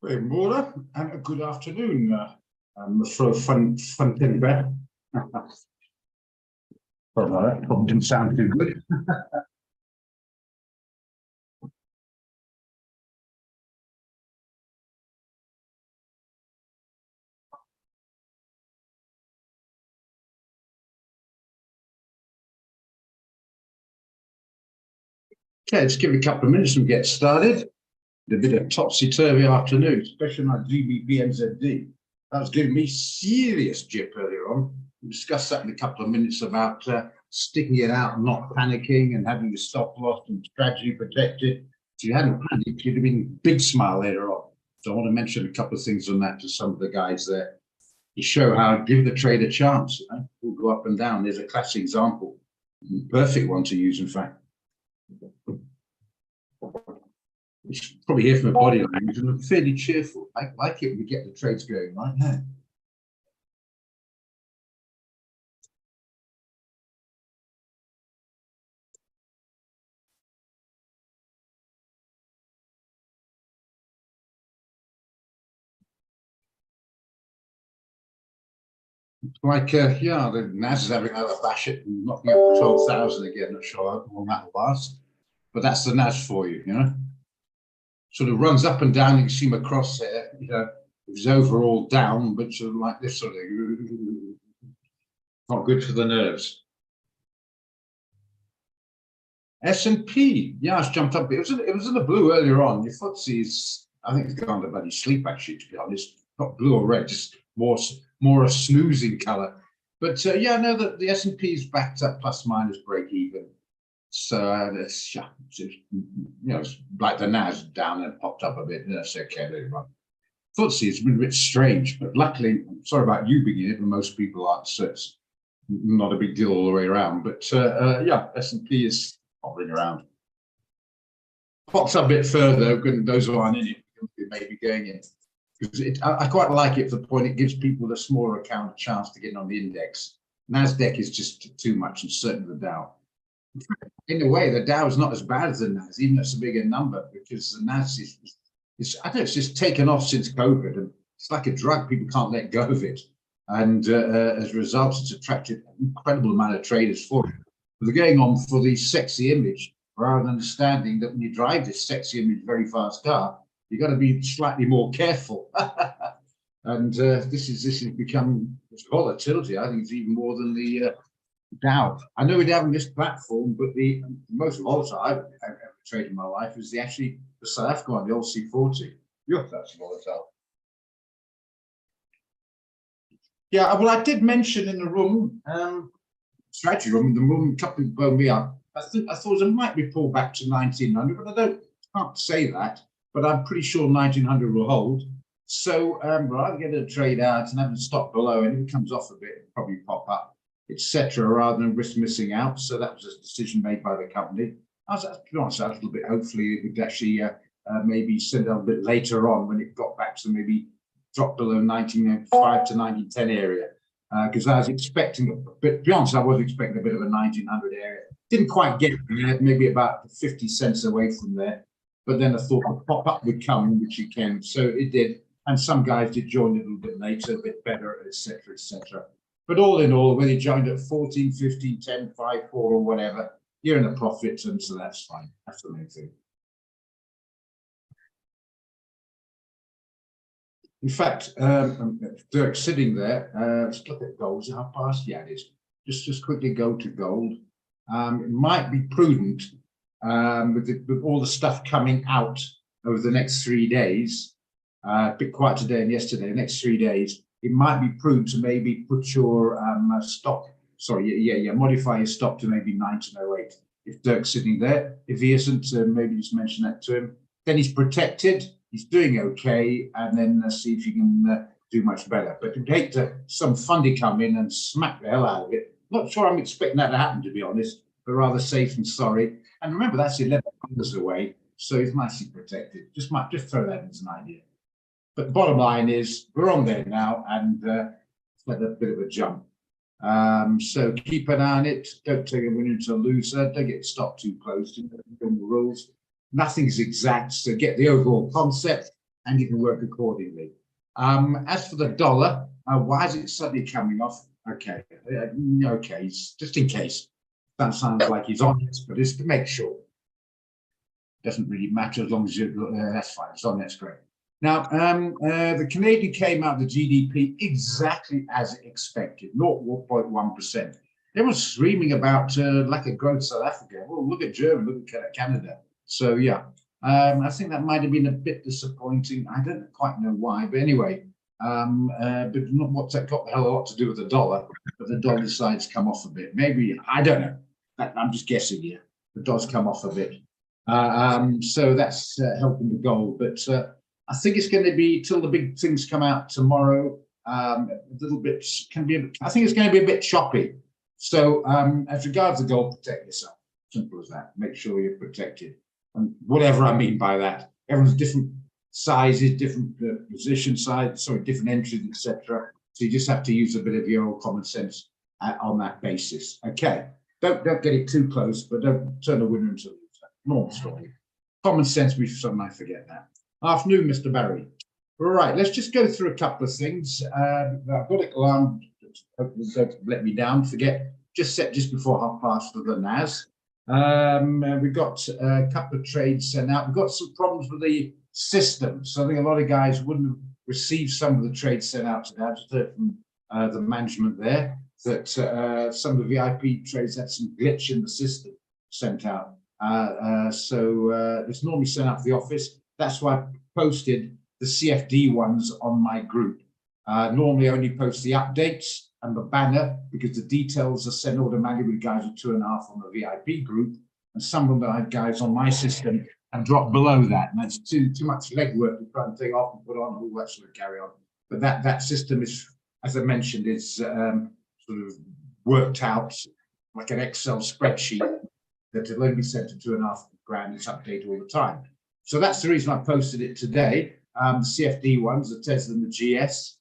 Goedemorgen and a good afternoon, mevrouw van den Berg. Probably didn't sound too good. Okay, let's give it a couple of minutes and get started. A bit of topsy-turvy afternoon, especially my GBP-NZD. That was giving me serious jip earlier on. We'll discuss that in a couple of minutes about sticking it out, not panicking, and having your stop loss and strategy protected. If you hadn't panicked, you'd have been big smile later on. So I want to mention a couple of things on that to some of the guys there. You show how give the trade a chance. You know? We'll go up and down. There's a classic example, perfect one to use, in fact. You should probably hear from the body language, and I'm fairly cheerful. I like it when we get the trades going right now. Like, yeah, the NAS is having another bash it and knocking up 12,000 again. Not sure how long that will last, but that's the NAS for you, you know. Sort of runs up and down. You can see my crosshair, you know, it's overall down, but sort of like this sort of not good for the nerves. S&P, yeah, it's jumped up. It was in the blue earlier on. Your FTSE's, I think it's gone to bloody sleep actually, to be honest. Not blue or red, just more a snoozing colour. But yeah, no, the S&P's backed up plus minus break even. So that's yeah, you know, it's like the NAS down and popped up a bit. That's okay, right. FTSE has been a bit strange, but luckily, I'm sorry about you being in it, but most people aren't, so it's not a big deal all the way around. But yeah, S&P is hovering around. Pops up a bit further, those who aren't in it may be going in. Because I quite like it for the point it gives people the smaller account a chance to get on the index. NASDAQ is just too much, and certainly the Dow. In a way, the Dow is not as bad as the NAS, even though it's a bigger number, because the NAS is I don't know, it's just taken off since COVID, and it's like a drug. People can't let go of it, and as a result, it's attracted an incredible amount of traders for it. But they're going on for the sexy image, rather than understanding that when you drive this sexy image very fast car, you've got to be slightly more careful. And this has become volatility. I think it's even more than the Dow. I know we haven't this platform, but the most volatile I've ever traded in my life is the South African one, the old C40. Yeah, that's volatile. Yeah, well, I did mention in the room, strategy room, the room, a couple of phoned me up. I thought it might be pulled back to 1900, but I can't say that. But I'm pretty sure 1900 will hold. So rather get a trade out and have it stop below, and if it comes off a bit, it'll probably pop up, etc., rather than risk missing out. So that was a decision made by the company. I was, to be honest, a little bit. Hopefully, it would actually maybe send out a bit later on when it got back to maybe drop below 1905 to 1910 area. Because I was expecting a bit. To be honest, I was expecting a bit of a 1900 area. Didn't quite get there. Maybe about 50 cents away from there. But then I thought the pop-up would come, which it came. So it did. And some guys did join a little bit later, a bit better, etc., etc. But all in all, whether you joined at 14, 15, 10, 5, 4, or whatever, you're in a profit, and so that's fine. That's the main thing. In fact, Dirk sitting there, let's look at gold. Is it half past? Yeah, it is. Just quickly go to gold. It might be prudent with all the stuff coming out over the next 3 days, a bit quiet today and yesterday, the next 3 days, it might be prudent to maybe put your stock, modify your stock to maybe 1908. If Dirk's sitting there, if he isn't, maybe just mention that to him. Then he's protected, he's doing okay, and then see if you can do much better. But you'd hate to some fundy come in and smack the hell out of it. Not sure I'm expecting that to happen, to be honest, but rather safe and sorry. And remember, that's 11 hours away, so he's nicely protected. Just throw that as an idea. But the bottom line is we're on there now, and it's had a bit of a jump. So keep an eye on it. Don't take a winner to a loser. Don't get stopped too close to the rules. Nothing's exact, so get the overall concept. and you can work accordingly. As for the dollar, why is it suddenly coming off? Okay, okay, just in case. That sounds like he's on it, but it's to make sure. Doesn't really matter as long as you, that's fine, it's on, that's great. Now, the Canadian came out the GDP exactly as expected, 0.1%. Everyone's screaming about lack of growth South Africa. Well, look at Germany, look at Canada. So, yeah, I think that might have been a bit disappointing. I don't quite know why, but anyway, but not what's that got the hell a lot to do with the dollar, but the dollar decides to come off a bit. Maybe, I don't know. I'm just guessing here. The dollar's come off a bit. So that's helping the gold. But I think it's going to be till the big things come out tomorrow. A little bit can be. I think it's going to be a bit choppy. So as regards the gold, protect yourself. Simple as that. Make sure you're protected. And whatever I mean by that, everyone's different sizes, different position size, sorry, different entries, etc. So you just have to use a bit of your own common sense on that basis. Okay. Don't get it too close, but don't turn a winner into a loser. Normal story. Common sense, we might forget that. Afternoon, Mr. Barry. All right, let's just go through a couple of things. I've got it alarmed. Don't let me down. Forget. Just set just before 1:30 for the NAS. We've got a couple of trades sent out. We've got some problems with the system. So I think a lot of guys wouldn't have received some of the trades sent out today. I just heard from the management there that some of the VIP trades had some glitch in the system sent out. So it's normally sent out to the office. That's why I posted the CFD ones on my group. Normally I only post the updates and the banner because the details are sent automatically with guys with 2.5 on the VIP group, and some of them I had guys on my system and dropped below that, and that's too much legwork to try and take off and put on all that sort of carry on. But that system is, as I mentioned, is sort of worked out like an Excel spreadsheet that will only be sent to 2.5 grand. It's updated all the time. So that's the reason I posted it today. The CFD ones, the Tesla and the GS.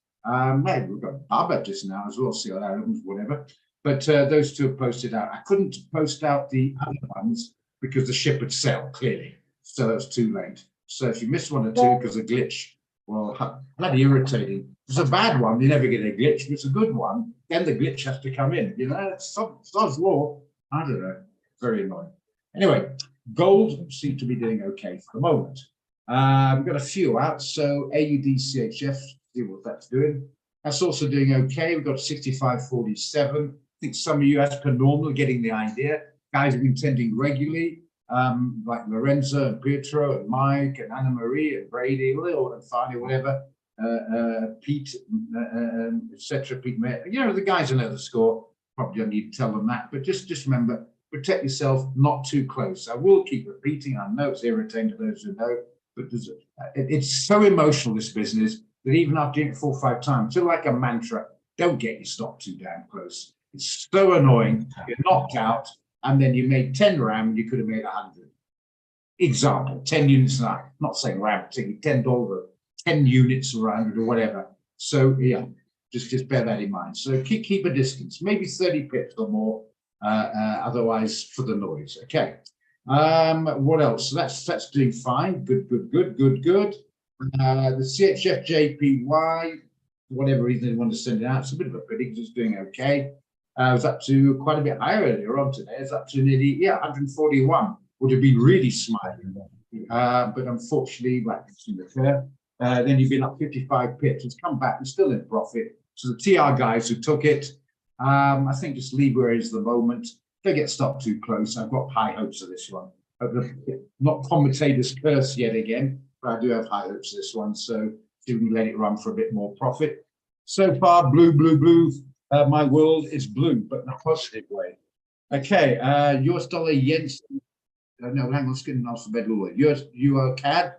Maybe we've got Baba just now as well, CLRs, whatever. But those two are posted out. I couldn't post out the other ones because the ship would sell, clearly. So that's too late. So if you miss one or two because of glitch, well, bloody irritating. If it's a bad one, you never get a glitch. If it's a good one, then the glitch has to come in. You know, it's Sod's law. I don't know. Very annoying. Anyway, gold seems to be doing okay for the moment. We've got a few out. So AUD CHF, see what that's doing. That's also doing okay. We've got 65.47. I think some of you, as per normal, are getting the idea. Guys have been tending regularly, like Lorenzo and Pietro and Mike and Anna Marie and Brady, and Fanny, whatever, Pete, etc. Pete, you know, the guys who know the score. Probably don't need to tell them that, but just remember, protect yourself, not too close. I will keep repeating. I know it's irritating to those who know, but it's so emotional, this business, that even after doing it 4 or 5 times, it's like a mantra, don't get your stop too damn close. It's so annoying. You're knocked out, and then you made 10 RAM, you could have made 100. Example, 10 units an hour. Not saying RAM, taking $10, 10 units or 100 or whatever. So yeah, just bear that in mind. So keep a distance, maybe 30 pips or more. Otherwise, for the noise. Okay. What else? So that's doing fine. Good. The CHF JPY, for whatever reason they want to send it out, it's a bit of a pity because it's doing okay. It was up to quite a bit higher earlier on today. It's up to nearly 141. Would have been really smiling, but unfortunately, like it's in the fair. Then you've been up 55 pips. It's come back and still in profit. So the TR guys who took it, I think just leave where it is at the moment. Don't get stopped too close. I've got high hopes of this one. Not commentator's curse yet again, but I do have high hopes of this one. So see if we can let it run for a bit more profit. So far, blue. My world is blue, but in a positive way. Okay, US dollar yen. No, hang on, let's get an alphabetical order. Euro CAD,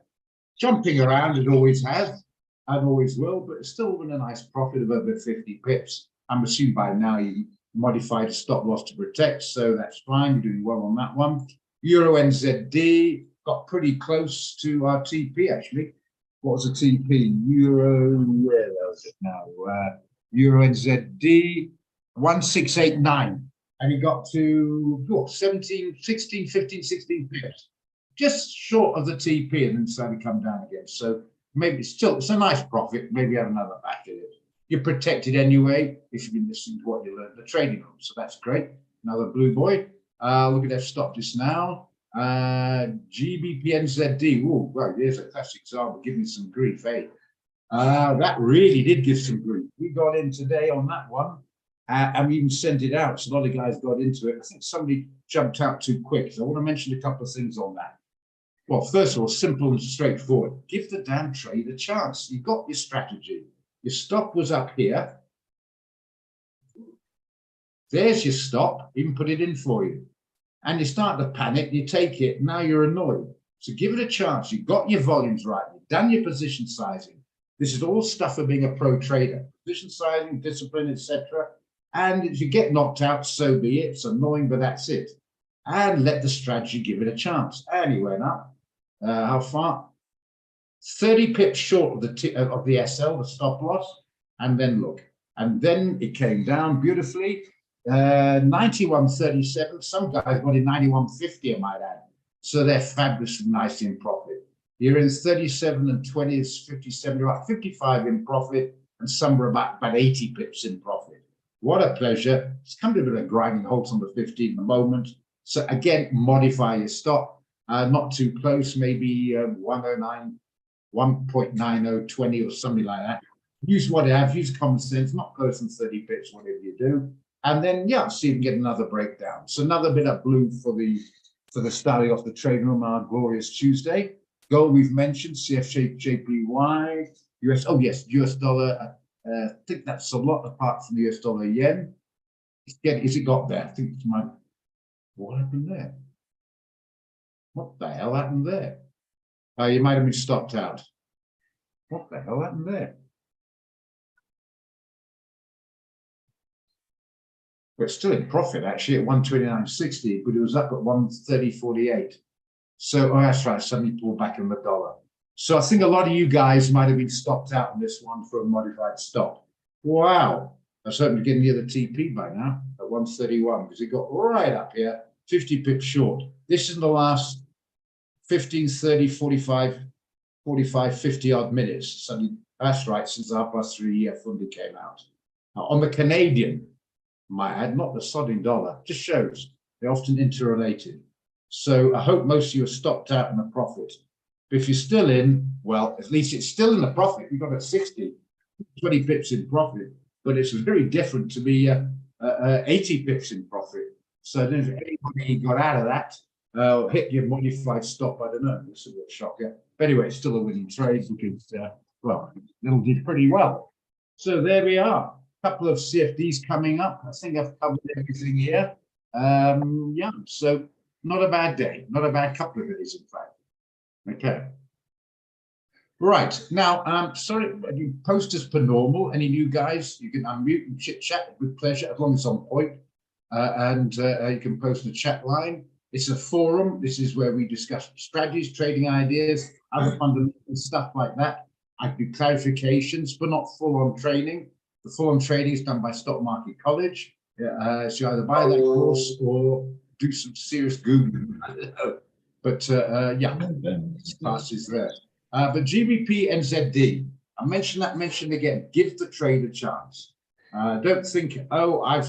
jumping around, it always has, and always will, but it's still in a nice profit of over 50 pips. I'm assuming by now you modified a stop loss to protect, so that's fine. You're doing well on that one. Euro NZD got pretty close to our TP actually. What was the TP? Euro, where was it now? Euro NZD 1689, and he got to 16 pips, just short of the TP, and then decided to come down again. So maybe it's a nice profit. Maybe have another back at it. You're protected anyway if you've been listening to what you learned in the trading room. So that's great. Another blue boy. Look at that stop just now. GBPNZD. Oh, well, here's a classic example. Give me some grief, eh? That really did give some grief. We got in today on that one, and we even sent it out. So a lot of guys got into it. I think somebody jumped out too quick. So I want to mention a couple of things on that. Well, first of all, simple and straightforward. Give the damn trade a chance. You've got your strategy. Your stop was up here. There's your stop. Even put it in for you. And you start to panic. You take it. Now you're annoyed. So give it a chance. You've got your volumes right. You've done your position sizing. This is all stuff of being a pro trader. Position sizing, discipline, etc. And if you get knocked out, so be it. It's annoying, but that's it. And let the strategy give it a chance. And he went up. How far? 30 pips short of the SL, the stop loss. And then look. And then it came down beautifully. 91.37. Some guys got in 91.50, I might add. So they're fabulously nice in profit. You're in 37 and 20 is 57, about 55 in profit, and some are about 80 pips in profit. What a pleasure. It's come to a bit of grinding halt on the 15 at the moment. So again, modify your stop. Not too close, maybe 109, 1.9020 or something like that. Use what you have, use common sense, not close than 30 pips, whatever you do. And then, yeah, see if you can get another breakdown. So another bit of blue for the starting off the trading room, our glorious Tuesday. Gold we've mentioned, CFJ, JPY, US, oh yes, US dollar. I think that's a lot apart from the US dollar yen. Is it got there? I think it's my, what happened there? What the hell happened there? You might have been stopped out. What the hell happened there? But it's still in profit actually at 129.60, but it was up at 130.48. So, oh, that's right, suddenly pulled back in the dollar. So I think a lot of you guys might have been stopped out on this one for a modified stop. Wow. I was hoping to get near the TP by now at 131 because it got right up here, 50 pips short. This is the last 15, 30, 45, 50 odd minutes. Suddenly, that's right, since the 3:30 funding came out. Now, on the Canadian, might add, not the sodding dollar, just shows they're often interrelated. So I hope most of you are stopped out in the profit. But if you're still in, well, at least it's still in the profit. You've got a 60, 20 pips in profit, but it's very different to be 80 pips in profit. So if anybody got out of that, hit your modified stop, I don't know, this will be a shocker. But anyway, it's still a winning trade because, well, it'll do pretty well. So there we are. A couple of CFDs coming up. I think I've covered everything here. Yeah, so not a bad day, not a bad couple of days, in fact. Okay. Right, now, sorry, you post as per normal. Any new guys, you can unmute and chit chat with pleasure, as long as it's on point. You can post in the chat line. It's a forum. This is where we discuss strategies, trading ideas, other fundamental stuff like that. I do clarifications, but not full-on training. The full-on training is done by Stock Market College. So you either buy that course or do some serious Googling. I don't know. But yeah, class is there. But GBP NZD, I mentioned again, give the trade a chance. Don't think, oh, I've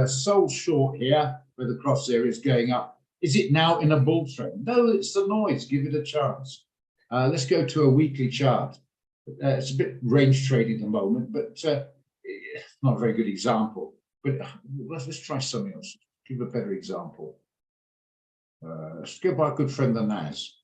sold short here where the cross area is going up. Is it now in a bull trend? No, it's the noise. Give it a chance. Let's go to a weekly chart. It's a bit range trading at the moment, but not a very good example. But let's try something else. Give a better example. Let's go by a good friend, the Naz.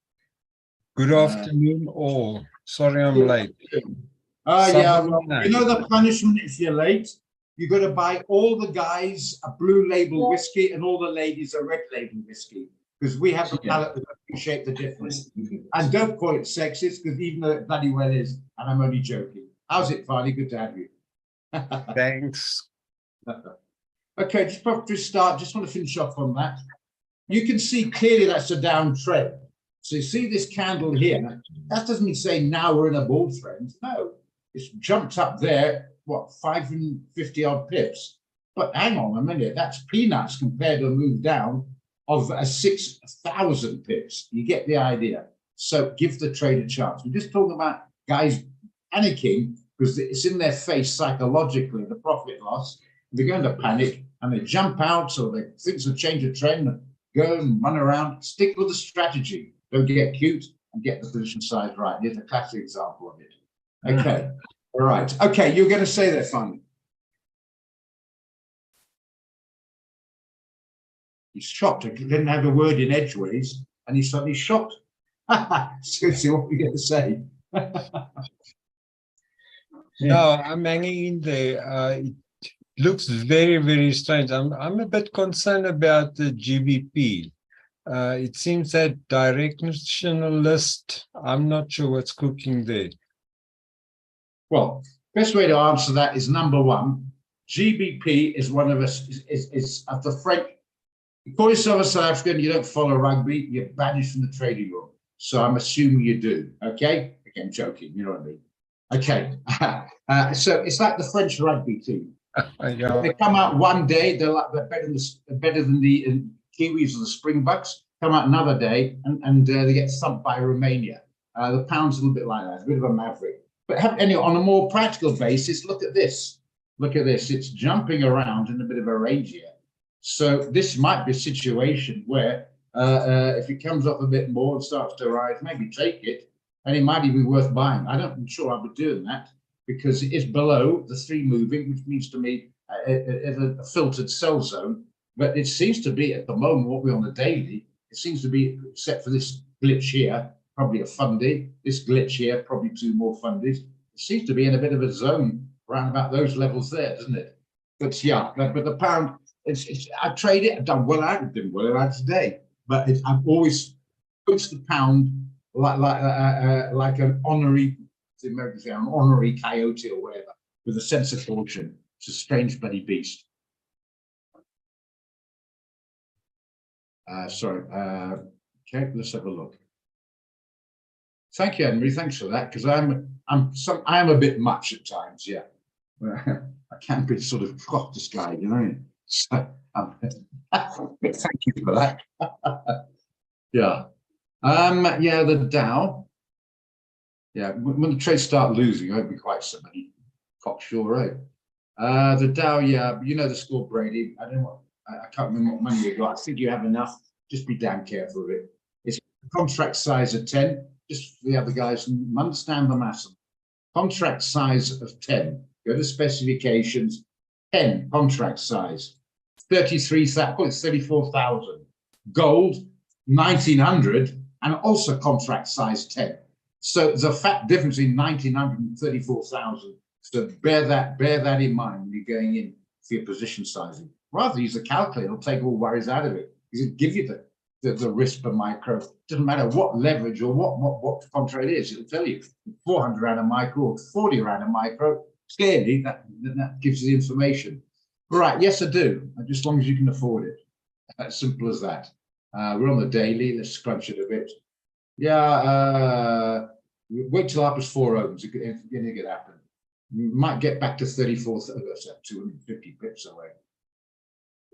Good afternoon, all. Sorry I'm late. Yeah, well, you know the punishment if you're late? You've got to buy all the guys a blue label whiskey and all the ladies a red label whiskey, because we have the palate that appreciate the difference. And don't call it sexist, because even though it bloody well is, and I'm only joking. How's it, Farley? Good to have you. Thanks. Okay, just before we start, just want to finish off on that. You can see clearly that's a downtrend. So you see this candle here, that doesn't mean say now we're in a bull trend. No, it's jumped up there, what, 550 odd pips. But hang on a minute, that's peanuts compared to a move down of 6,000 pips. You get the idea. So give the trade a chance. We're just talking about guys panicking because it's in their face psychologically, the profit loss. They're going to panic and they jump out, or they think it's a change of trend, and go and run around. Stick with the strategy. Don't get cute and get the position size right. Here's a classic example of it. Okay. All right. Okay, you're going to say that finally. He's shocked. He didn't have a word in edgeways, and he's suddenly shocked. Seriously, what were you going to say? No, I'm hanging in there. It looks very, very strange. I'm a bit concerned about the GBP. It seems that directionalist, I'm not sure what's cooking there. Well, best way to answer that is number one, GBP is one of us, is of the French. You call yourself a South African, you don't follow rugby, you're banished from the trading room. So I'm assuming you do, okay? Again, joking, you know what I mean? Okay, so it's like the French rugby team. Yeah. They come out one day, they're better than the Kiwis or the Springboks. Come out another day, and they get thumped by Romania. The pound's a little bit like that, a bit of a maverick. But anyway, on a more practical basis, look at this. Look at this. It's jumping around in a bit of a range here. So this might be a situation where if it comes up a bit more and starts to rise, maybe take it, and it might even be worth buying. I'm sure I'll be doing that because it is below the 3 moving, which means to me a filtered sell zone. But it seems to be at the moment, what we're on the daily, it seems to be, except for this glitch here, probably a fundy, this glitch here, probably 2 more fundies. It seems to be in a bit of a zone around about those levels there, doesn't it? But yeah, but the pound, I trade it, I've done well out, did well out today, but I've always puts the pound like an honorary, the Americans say, an honorary coyote or whatever, with a sense of caution. It's a strange bloody beast. Sorry. Okay, let's have a look. Thank you, Henry. Thanks for that, because I am a bit much at times. Yeah, I can be sort of this guy, you know. So, thank you for that. Yeah. Yeah, the Dow. Yeah, when the trades start losing, I won't be quite so many cocksure, right? The Dow, yeah, you know the score, Brady. I don't know. I can't remember what money you got. I think you have enough. Just be damn careful of it. It's contract size of 10. Just for the other guys, understand the math. Contract size of 10. Go to specifications. 10 contract size. 33,000. Call it 34,000. Gold 1,900, and also contract size 10. So there's a fat difference in 1,900 and 34,000. So bear that in mind when you're going in for your position sizing. Rather use a calculator, it'll take all worries out of it. It'll give you the risk per micro. Doesn't matter what leverage or what contract it is, it'll tell you 400 rand a micro or 40 rand a micro. Clearly, that gives you the information. Right, yes, I do, just as long as you can afford it. As simple as that. We're on the daily, let's scrunch it a bit. Yeah, wait till Harper's 4 opens, it's going to happen. You might get back to 34, 250 pips away.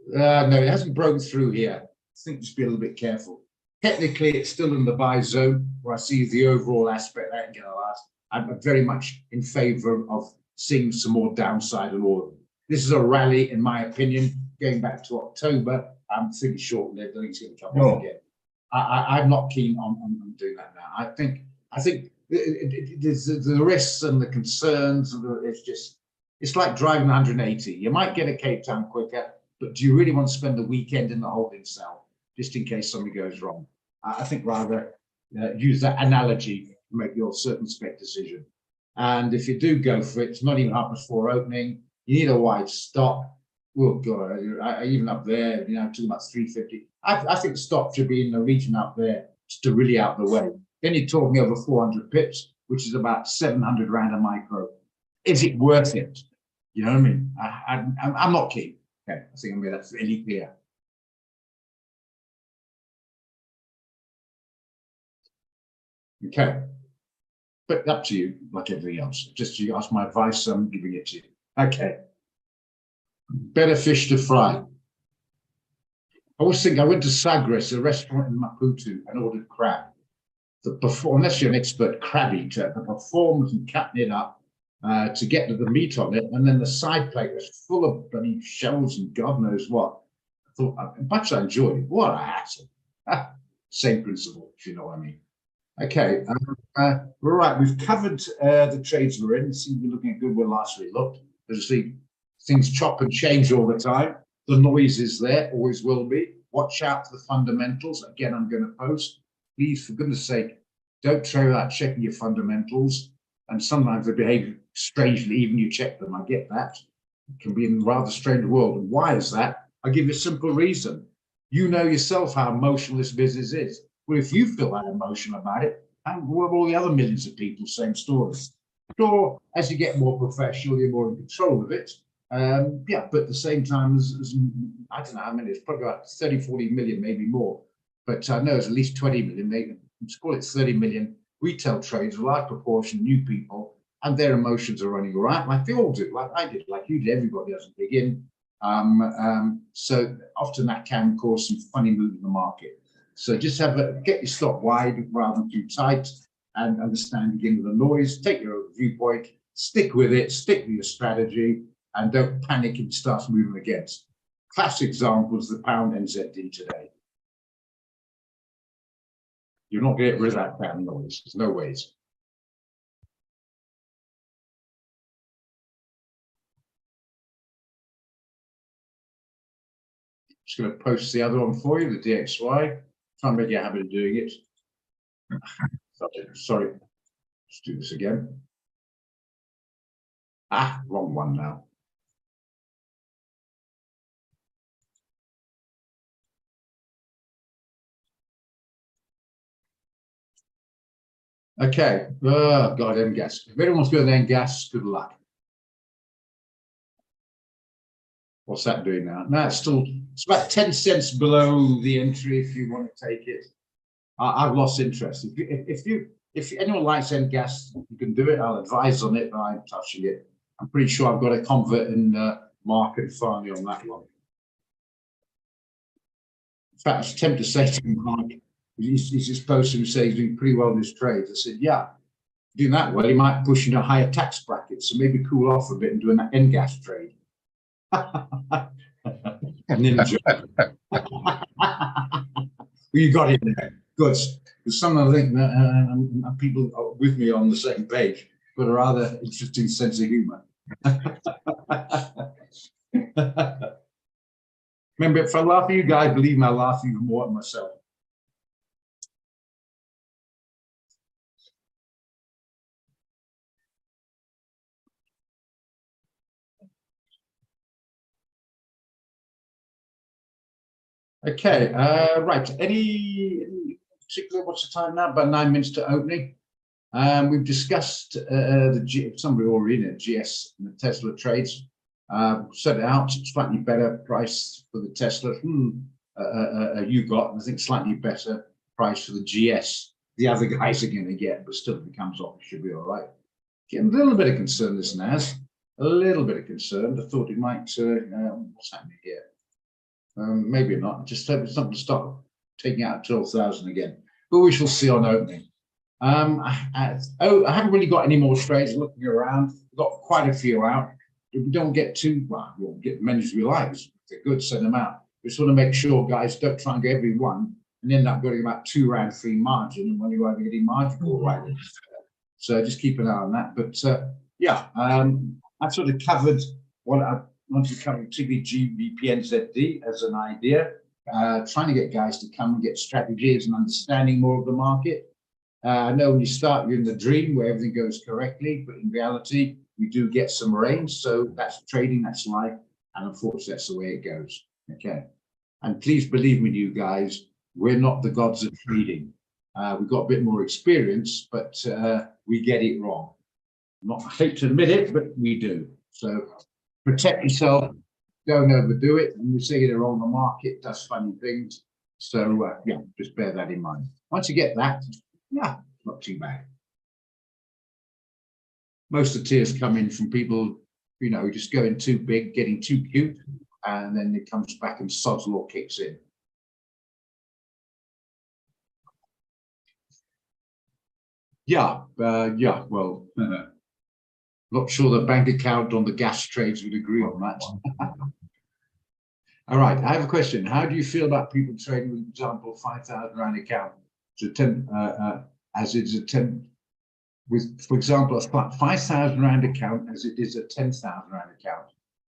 No, it hasn't broken through here. I think just be a little bit careful. Technically, it's still in the buy zone where I see the overall aspect that ain't going to last. I'm very much in favor of seeing some more downside on all of them. This is a rally, in my opinion, going back to October. I'm thinking short-lived. I think it's going to come off again. I'm not keen on doing that now. I think the risks and the concerns, it's like driving 180. You might get a Cape Town quicker, but do you really want to spend the weekend in the holding cell just in case something goes wrong? I think rather use that analogy to make your circumspect decision. And if you do go for it, it's not even Harper's 4 opening. You need a wide stop. Oh God, even up there, you know, talking about 350. I think the stop should be in the region up there, just to really out the way. Then you're talking over 400 pips, which is about 700 rand a micro. Is it worth it? You know what I mean? I'm not keen. Okay, I think that's really clear. Okay, but up to you, like everything else. Just you ask my advice, I'm giving it to you. Okay. Better fish to fry. I always think I went to Sagres, a restaurant in Maputo, and ordered crab. unless you're an expert crab eater, the performance and cutting it up to get to the meat on it, and then the side plate was full of bloody shells and God knows what. I thought, much I enjoyed it. What a hassle. Same principle, if you know what I mean. Okay, we're right. We've covered the trades we're in. It seems to be looking good where last we looked. As you see, things chop and change all the time. The noise is there, always will be. Watch out for the fundamentals. Again, I'm going to post. Please, for goodness sake, don't trade without checking your fundamentals. And sometimes they behave strangely, even you check them. I get that. It can be in a rather strange world. And why is that? I'll give you a simple reason. You know yourself how emotional this business is. Well, if you feel that emotion about it, and what all the other millions of people, same stories. Sure, as you get more professional, you're more in control of it. Yeah, but at the same time, as I don't know how many, it's probably about 30, 40 million, maybe more. But I know it's at least 20 million, maybe, let's call it 30 million retail trades, a large proportion, new people, and their emotions are running all right, like they all do, like I did, like you did, everybody has a big in. So often that can cause some funny moves in the market. So just get your stop wide rather than too tight, and understand again with the noise, take your viewpoint, stick with it, stick with your strategy, and don't panic if it starts moving against. Classic example is the pound NZD today. You're not getting rid of that pound noise. There's no ways. Just going to post the other one for you, the DXY. Try and make you a habit of doing it. Sorry. Let's do this again. Wrong one now. Okay. Oh, God, NGAS. If anyone wants to go to NGAS, good luck. What's that doing now? No, it's about 10 cents below the entry if you want to take it. I've lost interest. If anyone likes NGAS, you can do it. I'll advise on it, but I'm touching it. I'm pretty sure I've got a convert in market finally on that one. In fact, I was tempted to say to Mark, he's just posted and say he's doing pretty well in his trades. I said, yeah, doing that well, he might push into a higher tax bracket, so maybe cool off a bit and do an NGAS trade. Ninja. Well, you got it there. Good. Because some of the people with me on the same page, but a rather interesting sense of humor. Remember, if I laugh at you guys, believe me, I laugh even more at myself. Okay, right. Any particular, what's the time now? About 9 minutes to opening. We've discussed somebody already in it, GS and the Tesla trades. Set it out, slightly better price for the Tesla. You got, I think, slightly better price for the GS. The other guys are going to get, but still, if it comes off, it should be all right. Getting a little bit of concern, this NAS. A little bit of concern. I thought it might. What's happening here? Maybe not. Just hope it's not to stop taking out 12,000 again. But we shall see on opening. I haven't really got any more trades looking around. We've got quite a few out. If we don't get too, well, we'll get as many as we like. If they're good, send them out. We just want to make sure, guys, don't try and get every one and end up getting about 2 round free margin, and when you either getting margin or right. So just keep an eye on that. But yeah, I've sort of covered what I wanted to cover, particularly GBP NZD as an idea. Trying to get guys to come and get strategies and understanding more of the market. I know when you start, you're in the dream where everything goes correctly, but in reality, we do get some range. So that's trading, that's life, and unfortunately, that's the way it goes. Okay, and please believe me, you guys, we're not the gods of trading. We've got a bit more experience, but we get it wrong. I hate to admit it, but we do. So protect yourself, don't overdo it, and we see it wrong. The market does funny things. So yeah, just bear that in mind. Once you get that, yeah, not too bad. Most of the tears come in from people, you know, just going too big, getting too cute, and then it comes back and sod's law kicks in. Yeah, yeah. Well, not sure the bank account on the gas trades would agree on that. All right, I have a question. How do you feel about people trading, for example, 5,000 rand account to 10, as it's a 10, with, for example, a 5,000 rand account as it is a 10,000 rand account.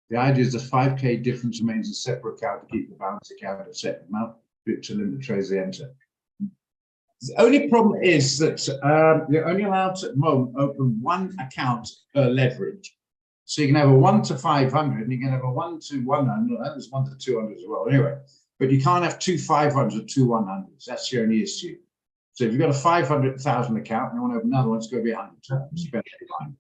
The idea is the 5K difference remains a separate account to keep the balance account at a set amount to limit the trades they enter. The only problem is that you're only allowed to at the moment open one account per leverage. So you can have a 1 to 500, and you can have a 1 to 100. There's 1 to 200 as well. Anyway, but you can't have two 500s or two 100s. That's the only issue. So if you've got a 500,000 account and you want to open another one, it's going to be 100.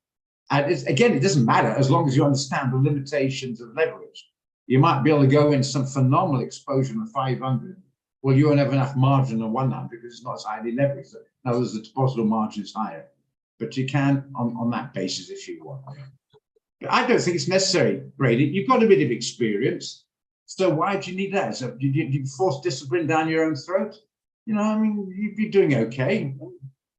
And it's, again, it doesn't matter as long as you understand the limitations of leverage. You might be able to go in some phenomenal exposure of 500. Well, you won't have enough margin on 100 because it's not as highly leveraged. In other words, the depositable margin is higher. But you can on that basis if you want. But I don't think it's necessary, Brady. You've got a bit of experience. So why do you need that? So you force discipline down your own throat? You know, I mean, you'd be doing okay.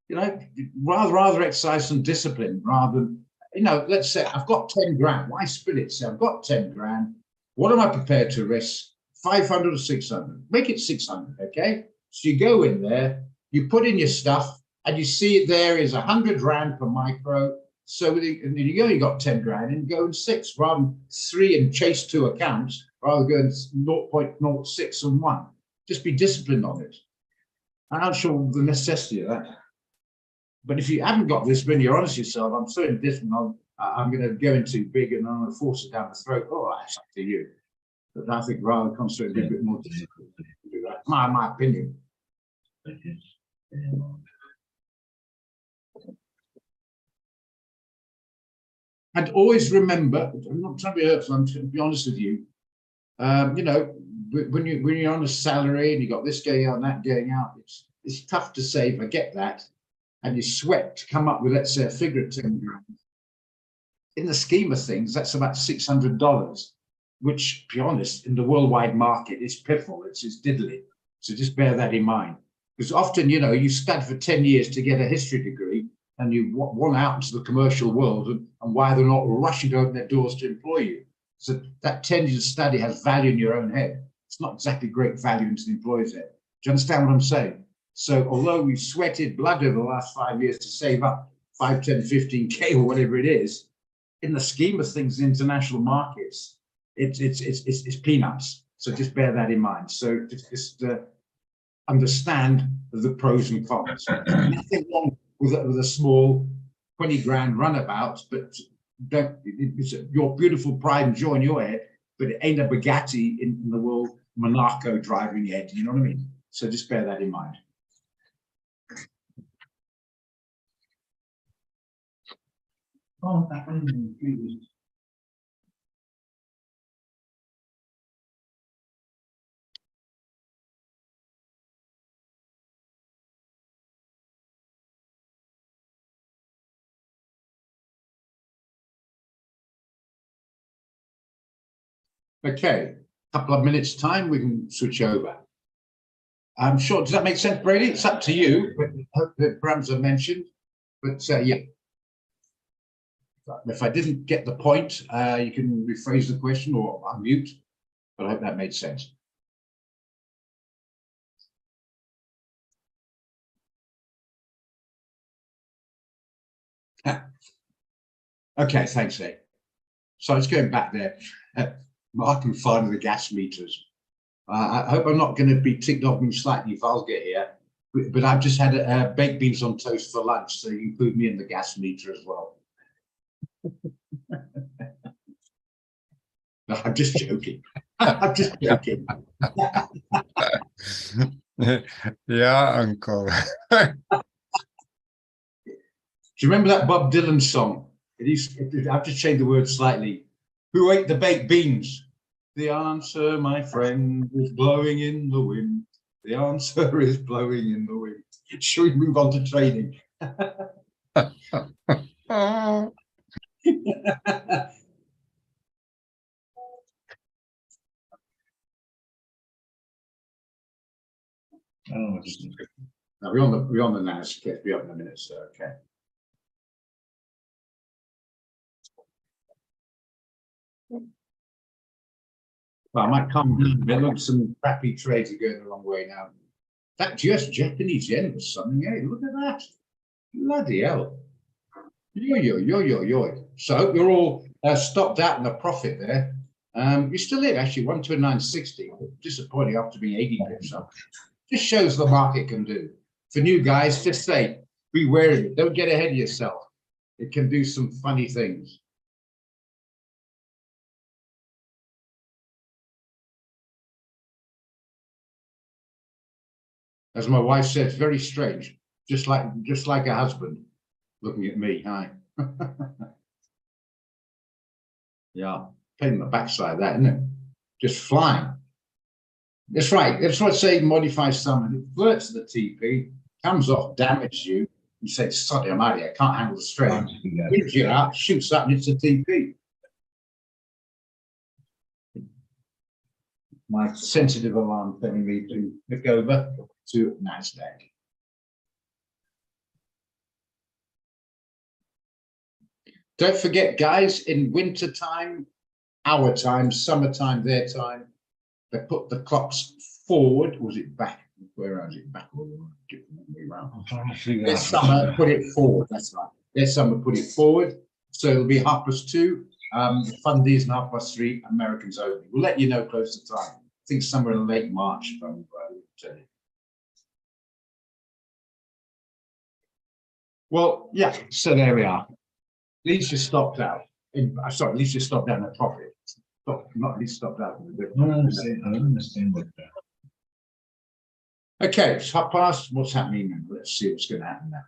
You know, rather exercise some discipline rather than, you know, let's say I've got 10 grand. Why split it? So I've got 10 grand. What am I prepared to risk? 500 or 600? Make it 600, okay? So you go in there, you put in your stuff, and you see it there is 100 rand per micro. So and you only got 10 grand and go in 6 rather than 3 and chase 2 accounts, rather than going 0.06 and 1. Just be disciplined on it. I'm not sure the necessity of that. But if you haven't got this, when you're honest with yourself, I'm so indifferent, I'm going to go in too big and I'm going to force it down the throat. Oh, that's up to you. But I think rather concentrate a bit more difficult to do that. My opinion. And always remember, I'm not trying to be hurtful, I'm trying to be honest with you. You know, when you're on a salary and you got this going out and that going out, it's tough to save. I get that. And you sweat to come up with, let's say, a figure of 10 grand. In the scheme of things, that's about $600, which, to be honest, in the worldwide market is piffle. It's diddly. So just bear that in mind. Because often, you know, you study for 10 years to get a history degree and you want out into the commercial world and why they're not rushing to open their doors to employ you. So that 10 years of study has value in your own head. It's not exactly great value into the employer's head. Do you understand what I'm saying? So although we've sweated blood over the last 5 years to save up 5, 10, 15K or whatever it is, in the scheme of things in international markets, it's peanuts. So just bear that in mind. So just understand the pros and cons. Nothing wrong with a small 20 grand runabout, but it's your beautiful pride and joy in your head, but it ain't a Bugatti in the world Monaco driving your head. You know what I mean? So just bear that in mind. Oh, that one. Okay, a couple of minutes time, we can switch over. I'm sure, does that make sense, Brady? It's up to you, but I hope the parameters are mentioned, but yeah. If I didn't get the point, you can rephrase the question or unmute, but I hope that made sense. Okay, thanks, Ed. So it's going back there. Mark and finding the gas meters. I hope I'm not going to be ticked off and slightly vulgar here, but I've just had baked beans on toast for lunch, so you include me in the gas meter as well. No, I'm just joking. I'm just joking. Yeah, uncle. Do you remember that Bob Dylan song? I have to change the word slightly. Who ate the baked beans? The answer, my friend, is blowing in the wind. The answer is blowing in the wind. Shall we move on to trading? Oh. Now we're on the NAS. Yes, we're up in a minute, so okay. Well, I might calm down a bit. Look, some crappy trades are going the wrong way now. That US Japanese yen was something, hey, look at that. Bloody hell. Yo. So you're all stopped out in the profit there. You're still in actually 129.60. Disappointing after being 80 pips up. Just shows the market can do. For new guys, just say, be wary of it. Don't get ahead of yourself. It can do some funny things. As my wife says, very strange. Just like a husband looking at me. Hi. Yeah, pain in the backside, that, isn't it? Just flying. That's right. That's what say modifies summon. It flirts the TP, comes off, damages you. You say, sorry, I'm out of here. I can't handle the strain. Gives you up, shoots up, and it's a TP. My sensitive alarm telling me to click over to NASDAQ. Don't forget, guys, in winter time, our time, summertime, their time, they put the clocks forward. Was it back? Where is it? Back or around? Their summer, put it forward. That's right. Their summer, put it forward. So it'll be 2:30. Fundies and 3:30. Americans opening. We'll let you know close to time. I think somewhere in late March. Well, yeah. So there we are. At least you stopped out. Sorry, at least you stopped out in a profit. Not at least stopped out. I understand what that. Okay, it's 1:30. What's happening now? Let's see what's going to happen now.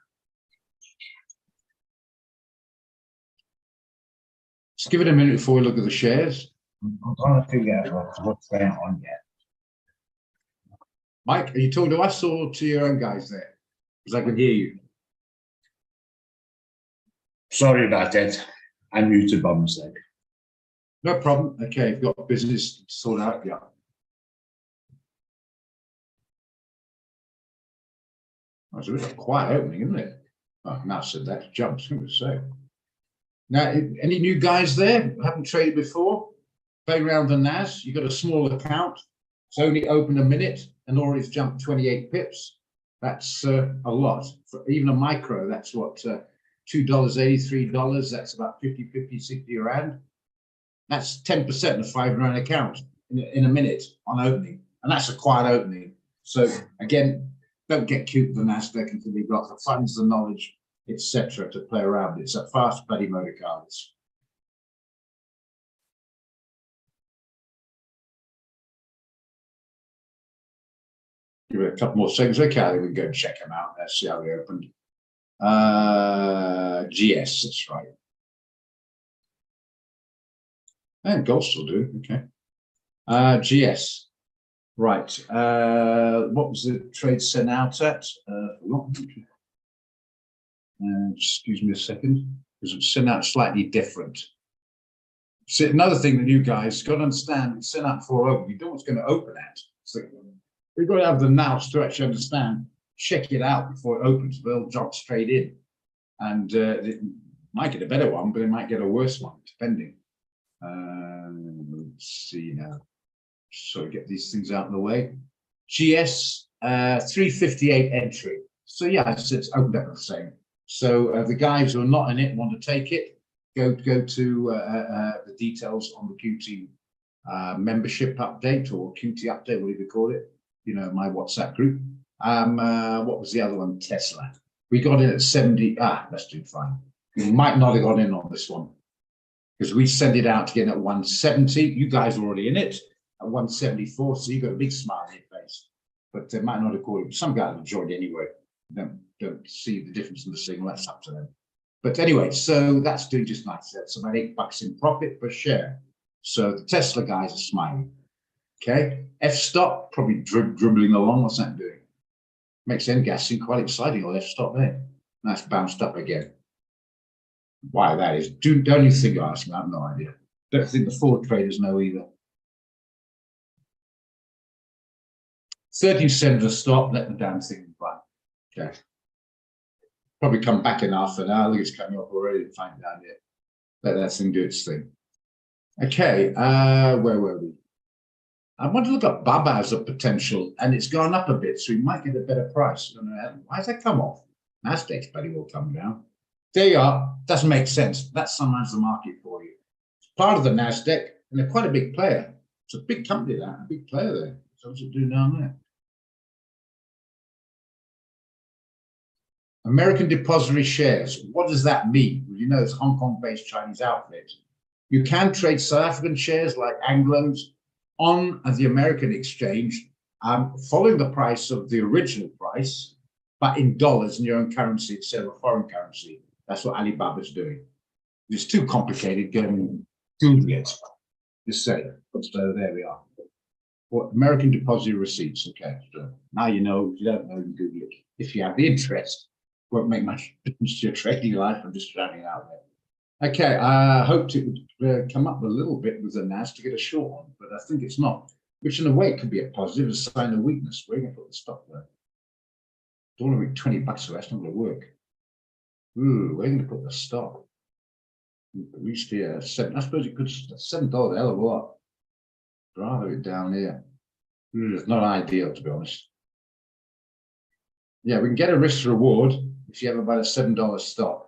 Let's give it a minute before we look at the shares. I'm trying to figure out what's going on yet. Mike, are you talking to us or to your own guys there? Because I can hear you. Sorry about that. I muted by mistake. No problem. Okay, you've got business to sort out. Yeah. That's a bit of a quiet opening, isn't it? Oh, now said that jumps. I'm going to say. Now, any new guys there? Haven't traded before? Playing around the NAS. You've got a small account. It's only opened a minute and already it's jumped 28 pips. That's a lot. For even a micro, that's what, $2.83. That's about 50, 60 rand. That's 10% of 5 rand account in a minute on opening. And that's a quiet opening. So again, don't get cute with the NASDAQ until you've got the funds, the knowledge, etc. to play around. It's a fast, bloody motor cards. Give it a couple more seconds. Okay, we can go and check them out. Let's see how they opened. GS, that's right. And gold still do, okay. GS, right. What was the trade sent out at? Excuse me a second, because it's sent out slightly different. So another thing that you guys got to understand, it's sent out before open. You don't know what's going to open at. So we've got to have the nous to actually understand. Check it out before it opens. They'll drop straight in, and it might get a better one, but it might get a worse one, depending. Let's see now. So get these things out of the way. GS 358 entry. So yeah, it's opened up the same. So the guys who are not in it want to take it. Go to the details on the QT membership update or QT update, whatever you call it. You know, my WhatsApp group. What was the other one? Tesla. We got in at 70. Let's do fine. We might not have got in on this one because we sent it out again at 170. You guys are already in it at 174, so you got a big smile on your face. But they might not have called it. Some guys have joined anyway. Don't see the difference in the signal. That's up to them. But anyway, so that's doing just nice. That's about $8 in profit per share. So the Tesla guys are smiling. Okay, F stop probably dribbling along. What's that doing? Makes end gassing quite exciting. Or F stop there. That's bounced up again. Why that is? Don't you think you're asking? I have no idea. Don't think the Ford traders know either. 13 cents a stop. Let the damn thing run. Okay. Probably come back in half an hour. Look, it's coming up already. Fine down here. Let that thing do its thing. Okay, where were we? I want to look at Baba as a potential, and it's gone up a bit, so we might get a better price. I don't know, why has that come off? Nasdaq's buddy will come down. There you are. Doesn't make sense. That's sometimes the market for you. It's part of the Nasdaq, and they're quite a big player. It's a big company, that a big player there. So what's it doing down there? American Depository Shares. What does that mean? Well, you know, it's a Hong Kong-based Chinese outfit. You can trade South African shares like Anglo's on the American exchange, following the price of the original price, but in dollars in your own currency instead of a foreign currency. That's what Alibaba's doing. It's too complicated. Go and Google it. Just say, so there we are. What American Depository Receipts. Okay, so now you know. If you don't know, you Google it. If you have the interest, won't make much difference to your trading life. I'm just shouting out there. Okay, I hoped it would come up a little bit with the NAS to get a short one, but I think it's not, which in a way could be a positive, a sign of weakness. We're going to put the stop there. Don't want to make 20 bucks, so that's not going to work. Ooh, we're going to put the stop. At least here, $7. I suppose it could $7, hell of a lot. Rather it down here. It's not ideal, to be honest. Yeah, we can get a risk reward if you have about a $7 stop.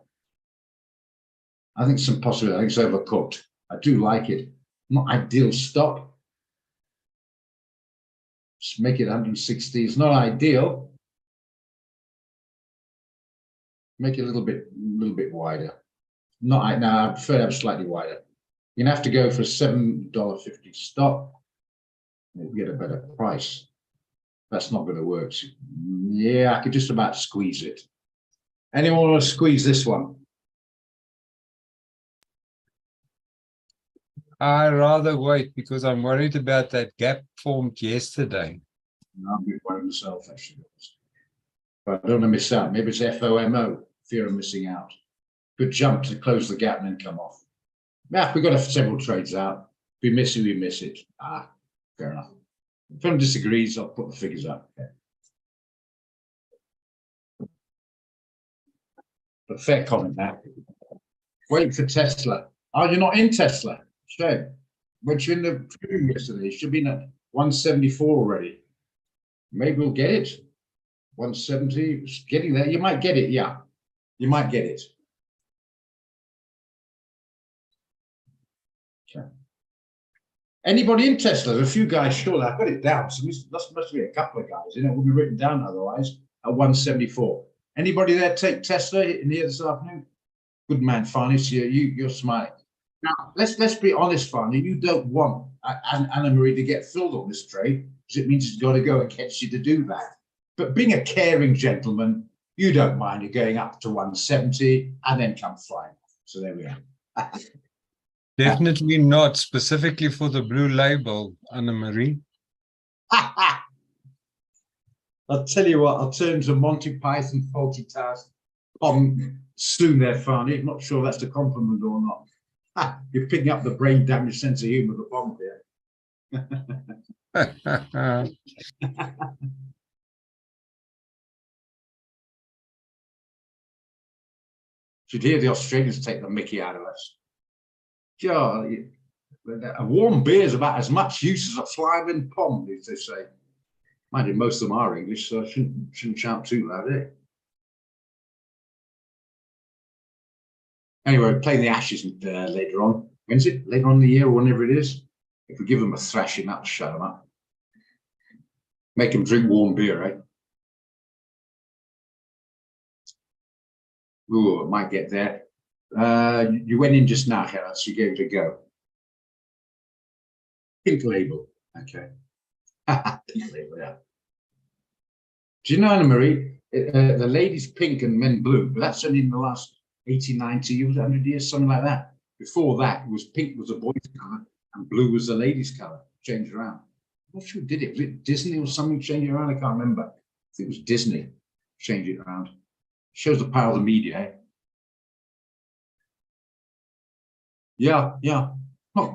I think some possibility. I think it's overcooked. I do like it. Not ideal stop. Just make it 160. It's not ideal. Make it a little bit wider. Not now. I prefer to have slightly wider. You're gonna have to go for a $7.50 stop. Maybe get a better price. That's not going to work. Yeah, I could just about squeeze it. Anyone want to squeeze this one? I rather wait because I'm worried about that gap formed yesterday. No, I'm with one myself, actually. But I don't want to miss out. Maybe it's FOMO, fear of missing out. Good jump to close the gap and then come off. Yeah, we've got several trades out. If we miss it, we miss it. Ah, fair enough. If anyone disagrees, I'll put the figures up. Okay. But fair comment now. Wait for Tesla. Oh, you're not in Tesla. Shame. But you're in the premium yesterday. You should be at 174 already. Maybe we'll get it. 170. It's getting there. You might get it. Yeah, you might get it. Okay. Anybody in Tesla? There's a few guys short. I've got it down. So must be a couple of guys. You know, it will be written down otherwise at 174. Anybody there take Tesla in here this afternoon? Good man, Farney. You're smiling. Now, let's be honest, Farney. You don't want Anna Marie to get filled on this trade because it means she's got to go and catch you to do that. But being a caring gentleman, you don't mind it going up to 170 and then come flying. So there we are. Definitely not specifically for the blue label, Anna Marie. I'll tell you what, I'll turn to Monty Python Faulty Task soon there, Farney. I'm not sure that's a compliment or not. You're picking up the brain damage sense of humor of the bomb there. Should hear the Australians take the mickey out of us. God, a warm beer is about as much use as a flying pond, as they say. Mind you, most of them are English, so I shouldn't shout too loud, eh? Anyway, playing the Ashes later on. When's it? Later on in the year or whenever it is. If we give them a thrashing, that'll shut them up. Make them drink warm beer, eh? Ooh, I might get there. You went in just now, Gerard, so you gave it a go. Pink label. Okay. Pink label, yeah. Do you know, Anna Marie, the ladies pink and men blue, but that's only in the last 80, 90 years, 100 years, something like that. Before that, it was pink was a boy's colour and blue was the ladies' colour. Changed around. I'm not sure who did it. Was it Disney or something changing around? I can't remember. I think it was Disney. Change it around. Shows the power of the media, eh? Yeah.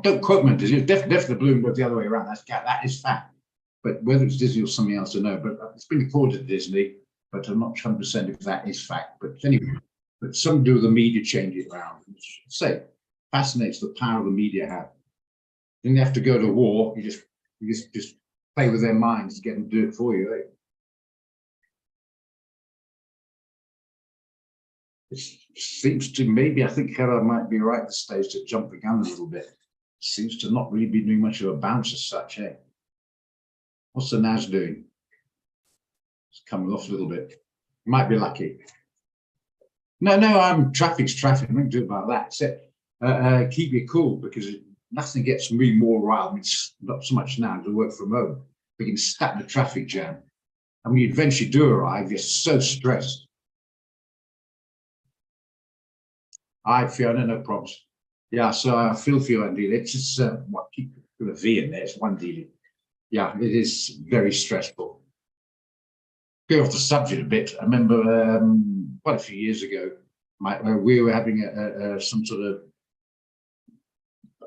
Don't quote me, Disney. Definitely the blue and the other way around. That is fact. But whether it's Disney or something else, I don't know. But it's been reported to Disney. but I'm not 100% if that is fact. But anyway, but some do the media change it around. Say, fascinates the power the media have. Then you have to go to war. You just play with their minds to get them to do it for you. Eh? It seems to maybe I think Keller might be right at the stage to jump the gun a little bit. Seems to not really be doing much of a bounce as such. Eh? What's the NAS doing? It's coming off a little bit. Might be lucky. No, traffic's traffic. Nothing to do about that. Except keep you cool, because nothing gets me more riled. I mean, it's not so much now to work from home. We can stuck in the traffic jam. And when you eventually do arrive, you're so stressed. Hi, Fiona, no problems. Yeah, so I feel for you, Andy. It's just what keep put a V in there. It's one dealing. Yeah, it is very stressful. Go off the subject a bit. I remember quite a few years ago, we were having some sort of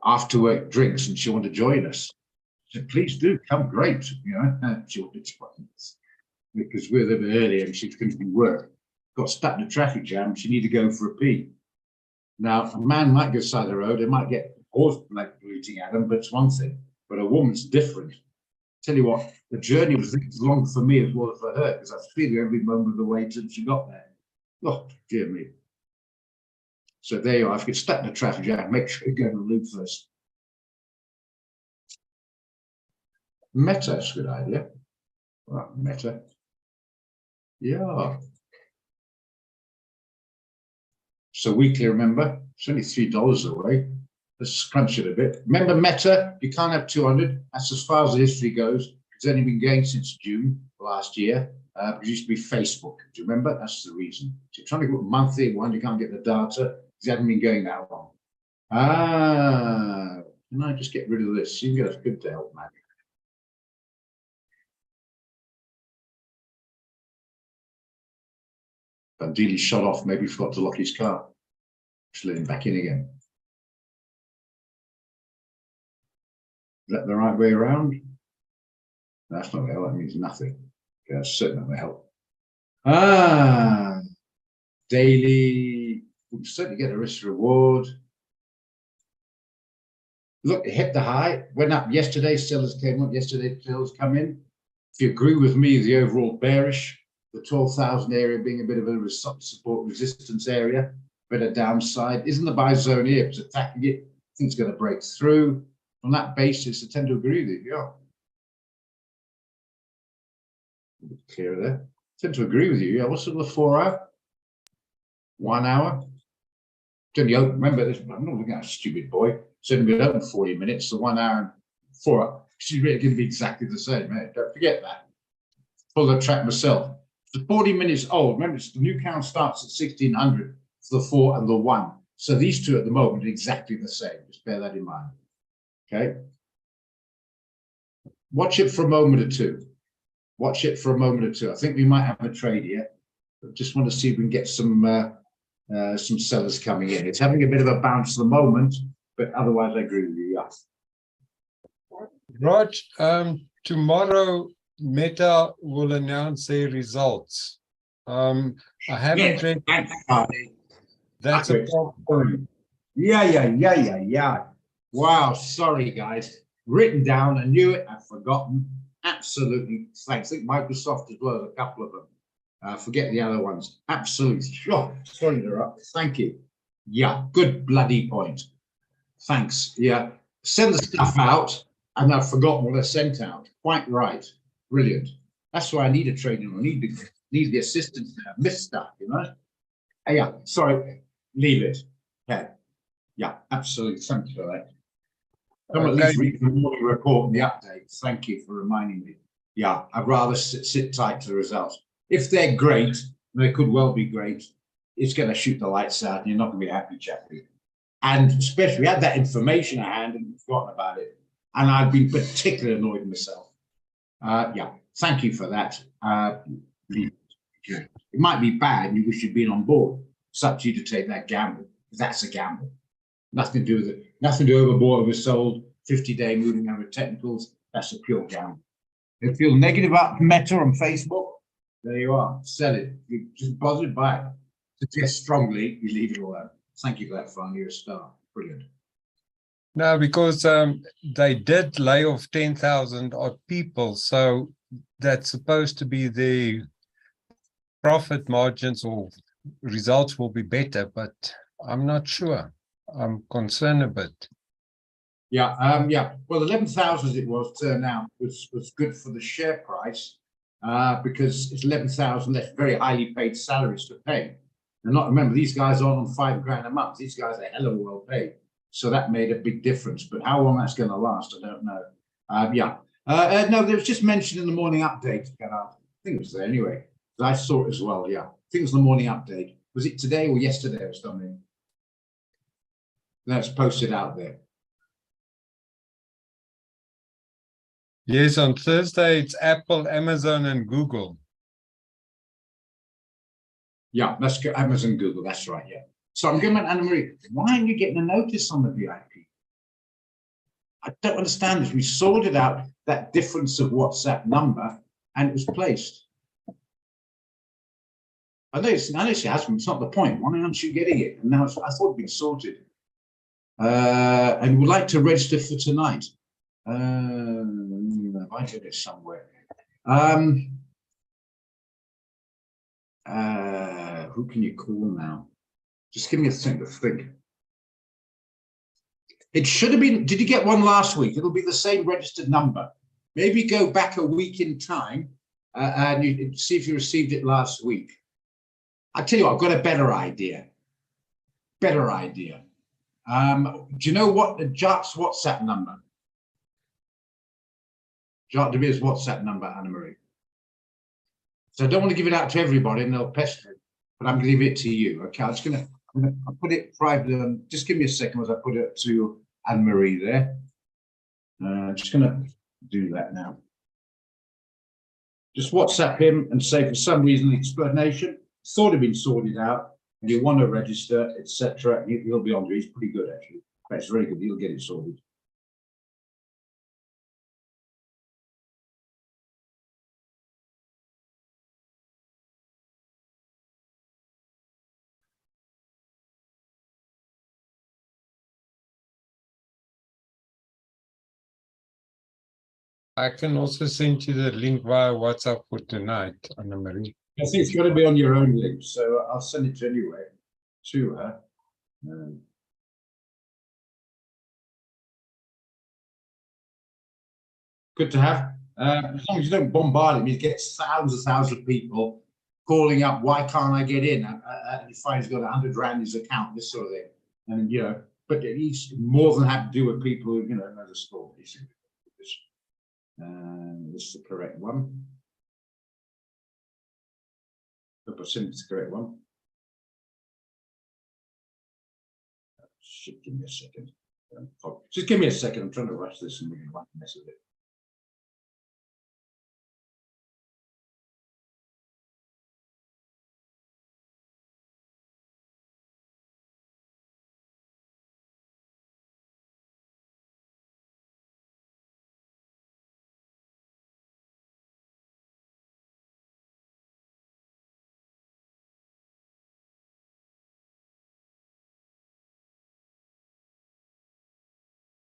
after work drinks, and she wanted to join us. She said, "Please do come, great." You know, she wanted to join us because we were there a bit earlier, and she couldn't work. Got stuck in a traffic jam. She needed to go for a pee. Now, a man might go side of the road, they might get horse like bleating at them, but it's one thing. But a woman's different. Tell you what, the journey was as long for me as well as for her, because I was feeling every moment of the way till she got there. Oh, dear me. So there you are. If you get stuck in a traffic jam, make sure you go to the loop first. Meta, that's a good idea. Well, Meta. Yeah. So weekly, remember, it's only $3 away. Let's crunch it a bit. Remember Meta, you can't have 200. That's as far as the history goes. It's only been going since June last year. It used to be Facebook. Do you remember? That's the reason. So you're trying to go monthly one, you can't get the data. It hasn't been going that long. Can I just get rid of this? You can get us good to help, man. Bandili shot off, maybe he forgot to lock his car. Just let him back in again. Is that the right way around? That's not help, that means nothing. Okay, that's certainly not help. Daily, we'll certainly get a risk reward. Look, it hit the high, went up yesterday, sellers came up yesterday, sellers come in. If you agree with me, the overall bearish, the 12,000 area being a bit of a support resistance area, bit of downside. Isn't the buy zone here? It's attacking it. I think it's going to break through. On that basis, I tend to agree with you. Yeah. A bit clearer there. I tend to agree with you. Yeah. What's the 4 hour? 1 hour? Remember this, I'm not looking at a stupid boy. It's only been open 40 minutes, so 1 hour and 4 hours. She's really going to be exactly the same. Eh? Don't forget that. Pull the track myself. It's 40 minutes old. Remember, the new count starts at 1600 for the 4 and the 1. So these two at the moment are exactly the same. Just bear that in mind. Okay. Watch it for a moment or two. Watch it for a moment or two. I think we might have a trade here. But just want to see if we can get some sellers coming in. It's having a bit of a bounce at the moment, but otherwise I agree with you. Yeah. Rog, tomorrow Meta will announce their results. I haven't read. That's a problem. Yeah. Wow, sorry guys. Written down, I knew it, I've forgotten. Absolutely, thanks. I think Microsoft as well as a couple of them. Forget the other ones. Absolutely. Sure. Sorry to interrupt. Thank you. Yeah, good bloody point. Thanks. Yeah. Send the stuff out, and I've forgotten what I sent out. Quite right. Brilliant. That's why I need a training. I need the assistance there. Miss stuff, you know. Yeah. Sorry. Leave it. Okay. Yeah. Absolutely. Thanks for that. Come at least read the morning report and the updates. Thank you for reminding me. Yeah. I'd rather sit tight to the results. If they're great, they could well be great. It's going to shoot the lights out, and you're not going to be happy, Chappie. And especially, we had that information at hand and forgotten about it. And I've been particularly annoyed with myself. Yeah, thank you for that. It might be bad, and you wish you'd been on board. It's up to you to take that gamble. That's a gamble. Nothing to do with it. Nothing to overboard with sold 50-day moving over technicals. That's a pure gamble. If you feel negative about Meta on Facebook, There you are. Sell it. You just buzz it back. Suggest strongly you leave it alone. Thank you for that, Fran. You're a star. Brilliant. No, because they did lay off 10,000 odd people, so that's supposed to be the profit margins or results will be better, but I'm not sure. I'm concerned a bit. Yeah, yeah. Well, 11,000 as it was turned out was good for the share price because it's 11,000 less very highly paid salaries to pay. And not remember, these guys are on $5 grand a month. These guys are hell of well paid. So that made a big difference. But how long that's going to last, I don't know. Yeah. No, there was just mentioned in the morning update. I think it was there anyway. I saw it as well. Yeah. I think it was the morning update. Was it today or yesterday or something? That's posted out there. Yes, on Thursday, it's Apple, Amazon, and Google. Yeah, that's good. Amazon, Google. That's right. Yeah. So I'm going to Anna-Marie. Why aren't you getting a notice on the VIP? I don't understand this. We sorted out that difference of WhatsApp number and it was placed. I know she hasn't. It's not the point. Why aren't you getting it? And now I thought it'd been sorted. And would like to register for tonight. I did it somewhere. Who can you call now? Just give me a second to think. It should have been, did you get one last week? It'll be the same registered number. Maybe go back a week in time and you see if you received it last week. I tell you what, I've got a better idea. Better idea. Do you know what Jart's WhatsApp number? Jart de Beer's WhatsApp number, Anna-Marie. So I don't want to give it out to everybody and they'll pester it, but I'm going to give it to you. Okay, I'm just going to I'll put it privately. Just give me a second as I put it to Anne-Marie there. Just going to do that now. Just WhatsApp him and say for some reason the explanation thought had been sorted out and you want to register, etc. He'll be on. He's pretty good actually. That's very good. He'll get it sorted. I can also send you the link via WhatsApp for tonight, Anna-Marie. I think it's got to be on your own link, so I'll send it anyway to her. Good to have. As long as you don't bombard him, he gets thousands of people calling up. Why can't I get in? And he finds he's got 100 rand in his account, this sort of thing. And you know, but he's more than happy to do with people who know the sport. This is the correct one. Hope I sent it's the correct one. Shit, give me a second. Just give me a second. I'm trying to rush this and we can mess with it.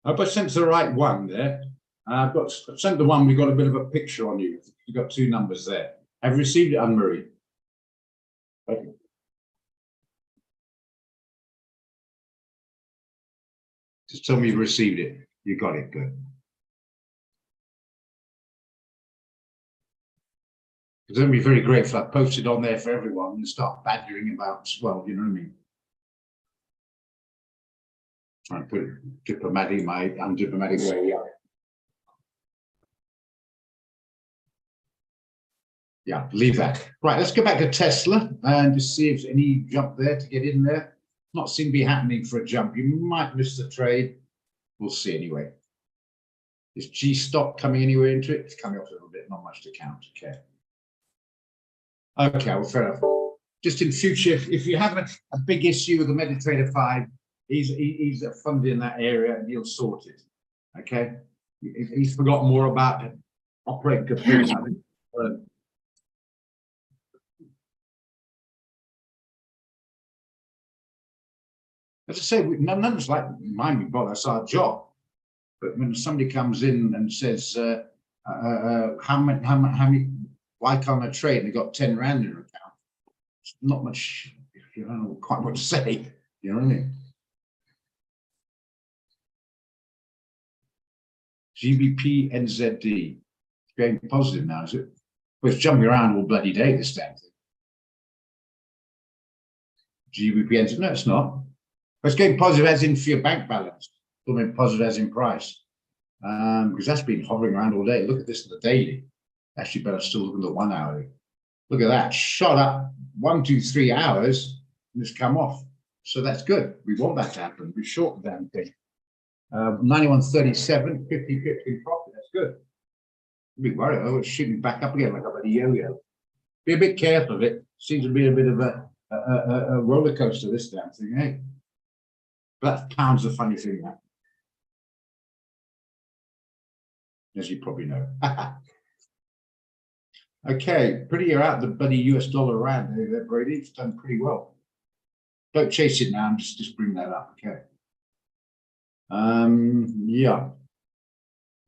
I hope I sent the right one there. I've sent the one we got a bit of a picture on you. You've got two numbers there. I've received it, Anne-Marie. Okay. Just tell me you've received it. You got it, good. It's going to be very grateful. I posted on there for everyone and start badgering about, well, you know what I mean. Trying to put it diplomatic, my undiplomatic way. Yeah. Yeah, leave that. Right, let's go back to Tesla and just see if there's any jump there to get in there. Not seem to be happening for a jump. You might miss the trade. We'll see anyway. Is G stock coming anywhere into it? It's coming off a little bit, not much to count. Okay. Okay, well, fair enough. Just in future, if you have a big issue with the MetaTrader 5, he's funded in that area and he'll sort it. Okay. He's forgotten more about operating computers. as I say, none of us like mind me bother. That's our job. But when somebody comes in and says, how many, why can't I trade? And they got 10 rand in their account. It's not much, you don't know quite what to say. You know what I mean? GBP NZD. It's going positive now, is it? Well, it's jumping around all bloody day, this damn thing. GBP NZD. No, it's not. It's going positive as in for your bank balance. It's going positive as in price. Because that's been hovering around all day. Look at this in the daily. Actually, better still look at the 1 hourly. Look at that. Shot up 1, 2, 3 hours and it's come off. So that's good. We want that to happen. We short the damn thing. 91.37, 50-50 profit. That's good. Be worried. Oh, it's shooting back up again like a yo-yo. Be a bit careful of it. Seems to be a bit of a roller coaster, this damn thing, eh? But pound's a funny thing, that. As you probably know. Okay, pretty out the bloody US dollar rand there, Brady. It's done pretty well. Don't chase it now. I'm just bring that up. Okay. Yeah.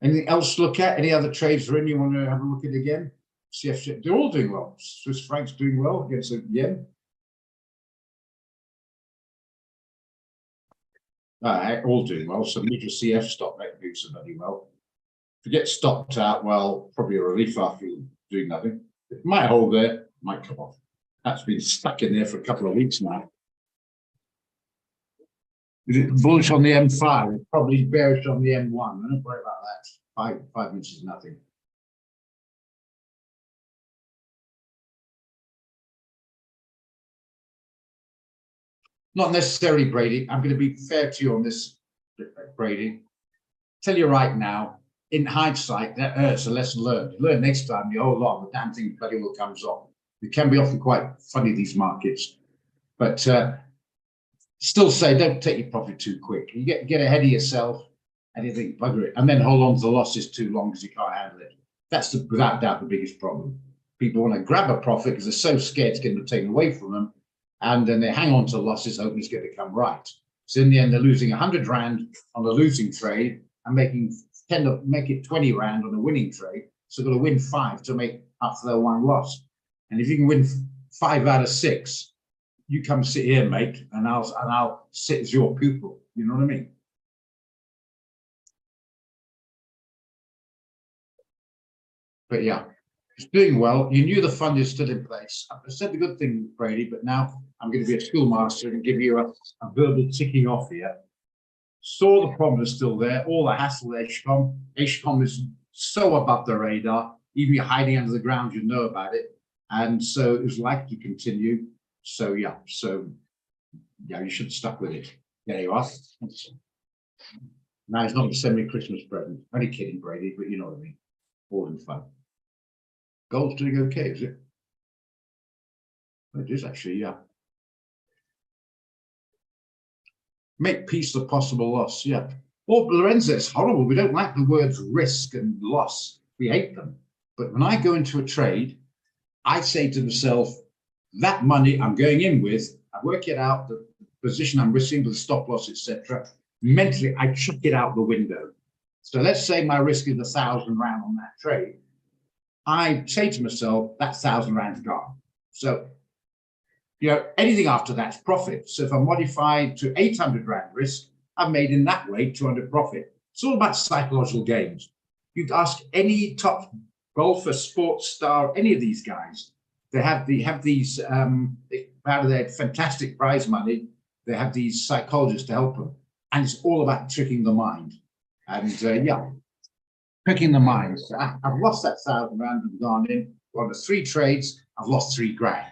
Anything else to look at? Any other trades are in you want to have a look at again? CF, they're all doing well. Swiss francs doing well against the yen. All doing well. So major CF stock that doing so bloody well. If you get stopped out, well, probably a relief after doing nothing. It might hold there, might come off. That's been stuck in there for a couple of weeks now. Is it bullish on the M5? It's probably bearish on the M1. Don't worry about that. 5 minutes is nothing. Not necessarily, Brady. I'm going to be fair to you on this, Brady. Tell you right now, in hindsight, that hurts a lesson learned. You learn next time, you hold on, the damn thing bloody well comes off. It can be often quite funny, these markets. But still say, don't take your profit too quick. You get ahead of yourself and you think, bugger it, and then hold on to the losses too long because you can't handle it. That's without doubt the biggest problem. People want to grab a profit because they're so scared it's going to be taken away from them, and then they hang on to losses hoping it's going to come right. So in the end, they're losing 100 rand on a losing trade and tend to make it 20 rand on a winning trade. So they've got to win 5 to make up for their one loss. And if you can win 5 out of 6, you come sit here, mate, and I'll sit as your pupil. You know what I mean? But yeah, it's doing well. You knew the fund is still in place. I said the good thing, Brady, but now I'm going to be a schoolmaster and give you a verbal ticking off here. Saw the problem is still there. All the hassle with HCOM. HCOM is so above the radar. Even you're hiding under the ground, you know about it. And so it was likely to continue. So yeah, you should have stuck with it. There you are. Now it's not going to send me a Christmas present. Only kidding, Brady, but you know what I mean. All in fun. Gold's doing okay, is it? It is actually, yeah. Make peace the possible loss, yeah. Well, Lorenzo, it's horrible. We don't like the words risk and loss. We hate them. But when I go into a trade, I say to myself, that money I'm going in with, I work it out, the position I'm risking with the stop loss, etc. Mentally, I chuck it out the window. So let's say my risk is 1,000 rand on that trade. I say to myself, that 1,000 rand's gone. So, you know, anything after that's profit. So if I modify to 800 rand risk, I've made in that way 200 profit. It's all about psychological games. You'd ask any top golfer, sports star, any of these guys, they have these out of their fantastic prize money, they have these psychologists to help them. And it's all about tricking the mind. And yeah, tricking the mind. So I've lost that 1,000 rand and gone in. On the 3 trades, I've lost 3 grand.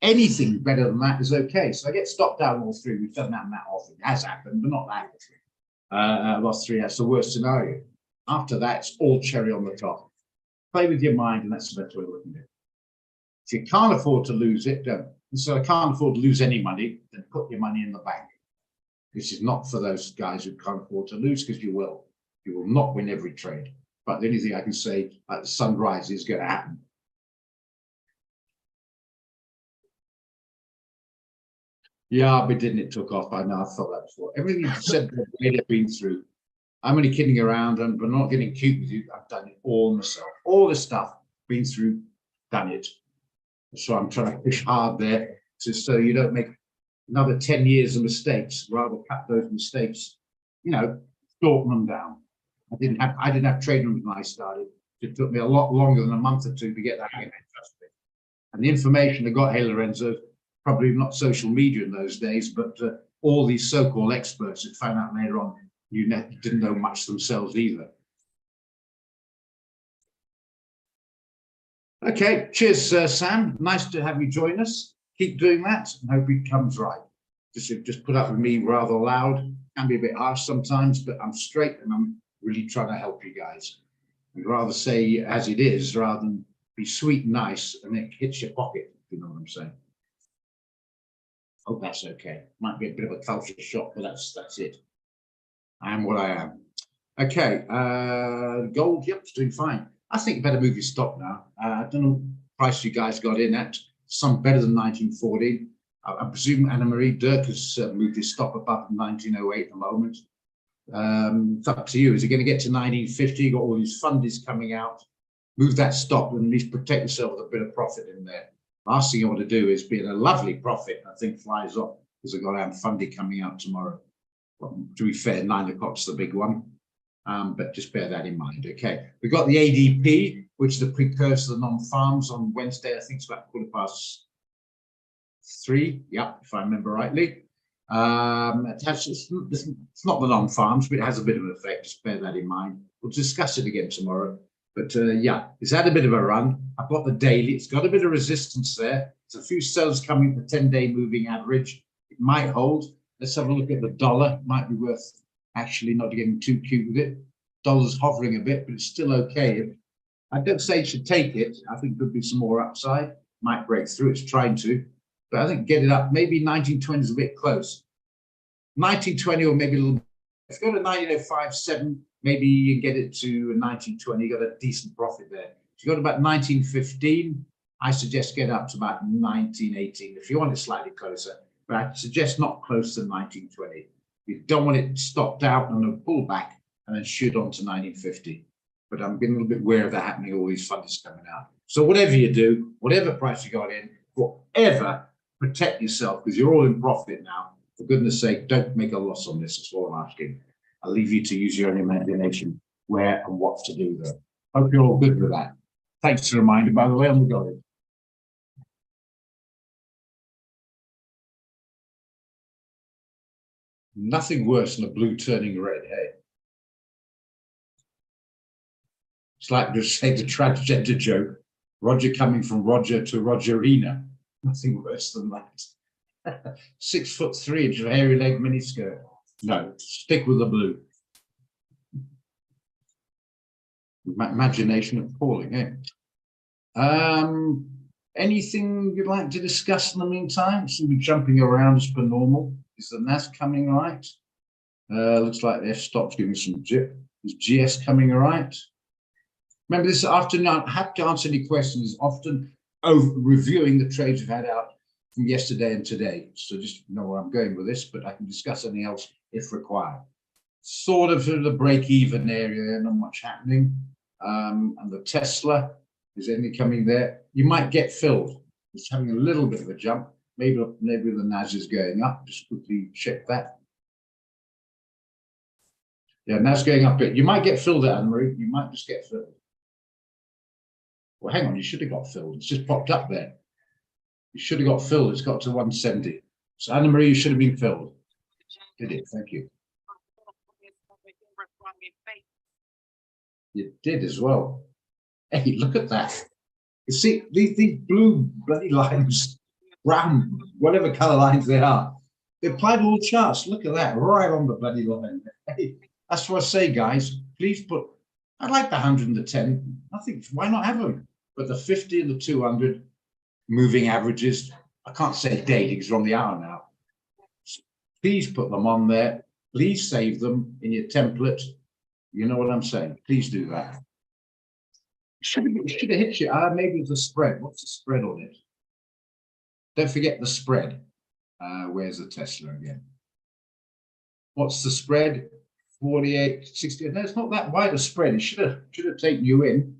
Anything better than that is okay. So I get stopped out on all 3, which doesn't happen that often. It has happened, but not that often. I lost 3, that's the worst scenario. After that, it's all cherry on the top. Play with your mind, and that's the best way of looking at it. If you can't afford to lose it, don't. And so I can't afford to lose any money, then put your money in the bank. This is not for those guys who can't afford to lose, because you will. You will not win every trade. But the only thing I can say, like the sunrise, is going to happen. Yeah, but didn't it took off? I know, I thought that before. Everything you said, they've been through. I'm only kidding around, and we're not getting cute with you. I've done it all myself. All the stuff, been through, done it. So I'm trying to push hard there, so you don't make another 10 years of mistakes. Rather cut those mistakes, shorten them down. I didn't have training when I started. It took me a lot longer than a month or two to get that in. Trust me. And the information I got, hey Lorenzo, probably not social media in those days, but all these so-called experts that found out later on you didn't know much themselves either. Okay, cheers, Sam. Nice to have you join us. Keep doing that and hope it comes right. Just put up with me rather loud. Can be a bit harsh sometimes, but I'm straight and I'm really trying to help you guys. I'd rather say as it is rather than be sweet and nice and it hits your pocket, if you know what I'm saying. Hope that's okay. Might be a bit of a culture shock, but that's it. I am what I am. Okay, gold, yep, it's doing fine. I think better move your stop now. I don't know what price you guys got in at. Some better than 1940. I presume Anna-Marie Dirk has moved his stop above 1908 at the moment. It's up to you. Is it going to get to 1950? You got all these fundies coming out. Move that stop and at least protect yourself with a bit of profit in there. Last thing I want to do is be in a lovely profit. I think flies off because I've got our fundy coming out tomorrow. Well, to be fair, 9 o'clock's the big one. But just bear that in mind. Okay, we've got the ADP, which is the precursor to the non-farms on Wednesday. I think it's about 3:15. Yeah, if I remember rightly. It's not the non-farms, but it has a bit of an effect. Just bear that in mind. We'll discuss it again tomorrow. But yeah, it's had a bit of a run. I've got the daily. It's got a bit of resistance there. There's a few sellers coming at the 10-day moving average. It might hold. Let's have a look at the dollar. Might be worth actually not getting too cute with it. Dollar's hovering a bit, but it's still okay. I don't say you should take it. I think there'll be some more upside. Might break through. It's trying to. But I think get it up. Maybe 1920 is a bit close. 1920 or maybe a little. If you go to 1905.7, maybe you can get it to 1920. You got a decent profit there. If you go to about 1915, I suggest get up to about 1918. If you want it slightly closer, but I suggest not close to 1920. You don't want it stopped out and a pullback and then shoot on to 1950. But I'm getting a little bit aware of that happening. All these funds coming out. So whatever you do, whatever price you got in, forever protect yourself because you're all in profit now. For goodness sake, don't make a loss on this. That's all I'm asking. I'll leave you to use your own imagination where and what to do there. Hope you're all good with that. Thanks for the reminder, by the way, on the gold. Nothing worse than a blue turning red, hey? It's like to say the transgender joke, Roger coming from Roger to Rogerina. Nothing worse than that. 6'3" of hairy leg miniskirt. No, stick with the blue. Imagination appalling, eh? Anything you'd like to discuss in the meantime? Should be jumping around as per normal. Is the NAS coming all right? Looks like the F-stop's giving some jip. Is GS coming all right? Remember this afternoon, I have to answer any questions, often reviewing the trades we've had out from yesterday and today. So just know where I'm going with this, but I can discuss anything else if required. Sort of the break-even area, not much happening. And the Tesla, is anything coming there? You might get filled. It's having a little bit of a jump. Maybe the NAS is going up. Just quickly check that. Yeah, NAS going up a bit. You might get filled at Anne-Marie. You might just get filled. Well, hang on, you should have got filled. It's just popped up there. You should have got filled. It's got to 170. So Anna-Marie, you should have been filled. Did it? Thank you. You did as well. Hey, look at that. You see, these blue bloody lines, brown, whatever color lines they are, they applied all the charts. Look at that, right on the bloody line. Hey, that's what I say, guys. Please put, I like the 100 and the 10. I think, why not have them? But the 50 and the 200 moving averages, I can't say daily because we're on the hour now. Please put them on there. Please save them in your template. You know what I'm saying? Please do that. Should have hit you. Maybe it's a spread. What's the spread on it? Don't forget the spread. Where's the Tesla again? What's the spread? 48, 60. No, it's not that wide a spread. It should have taken you in.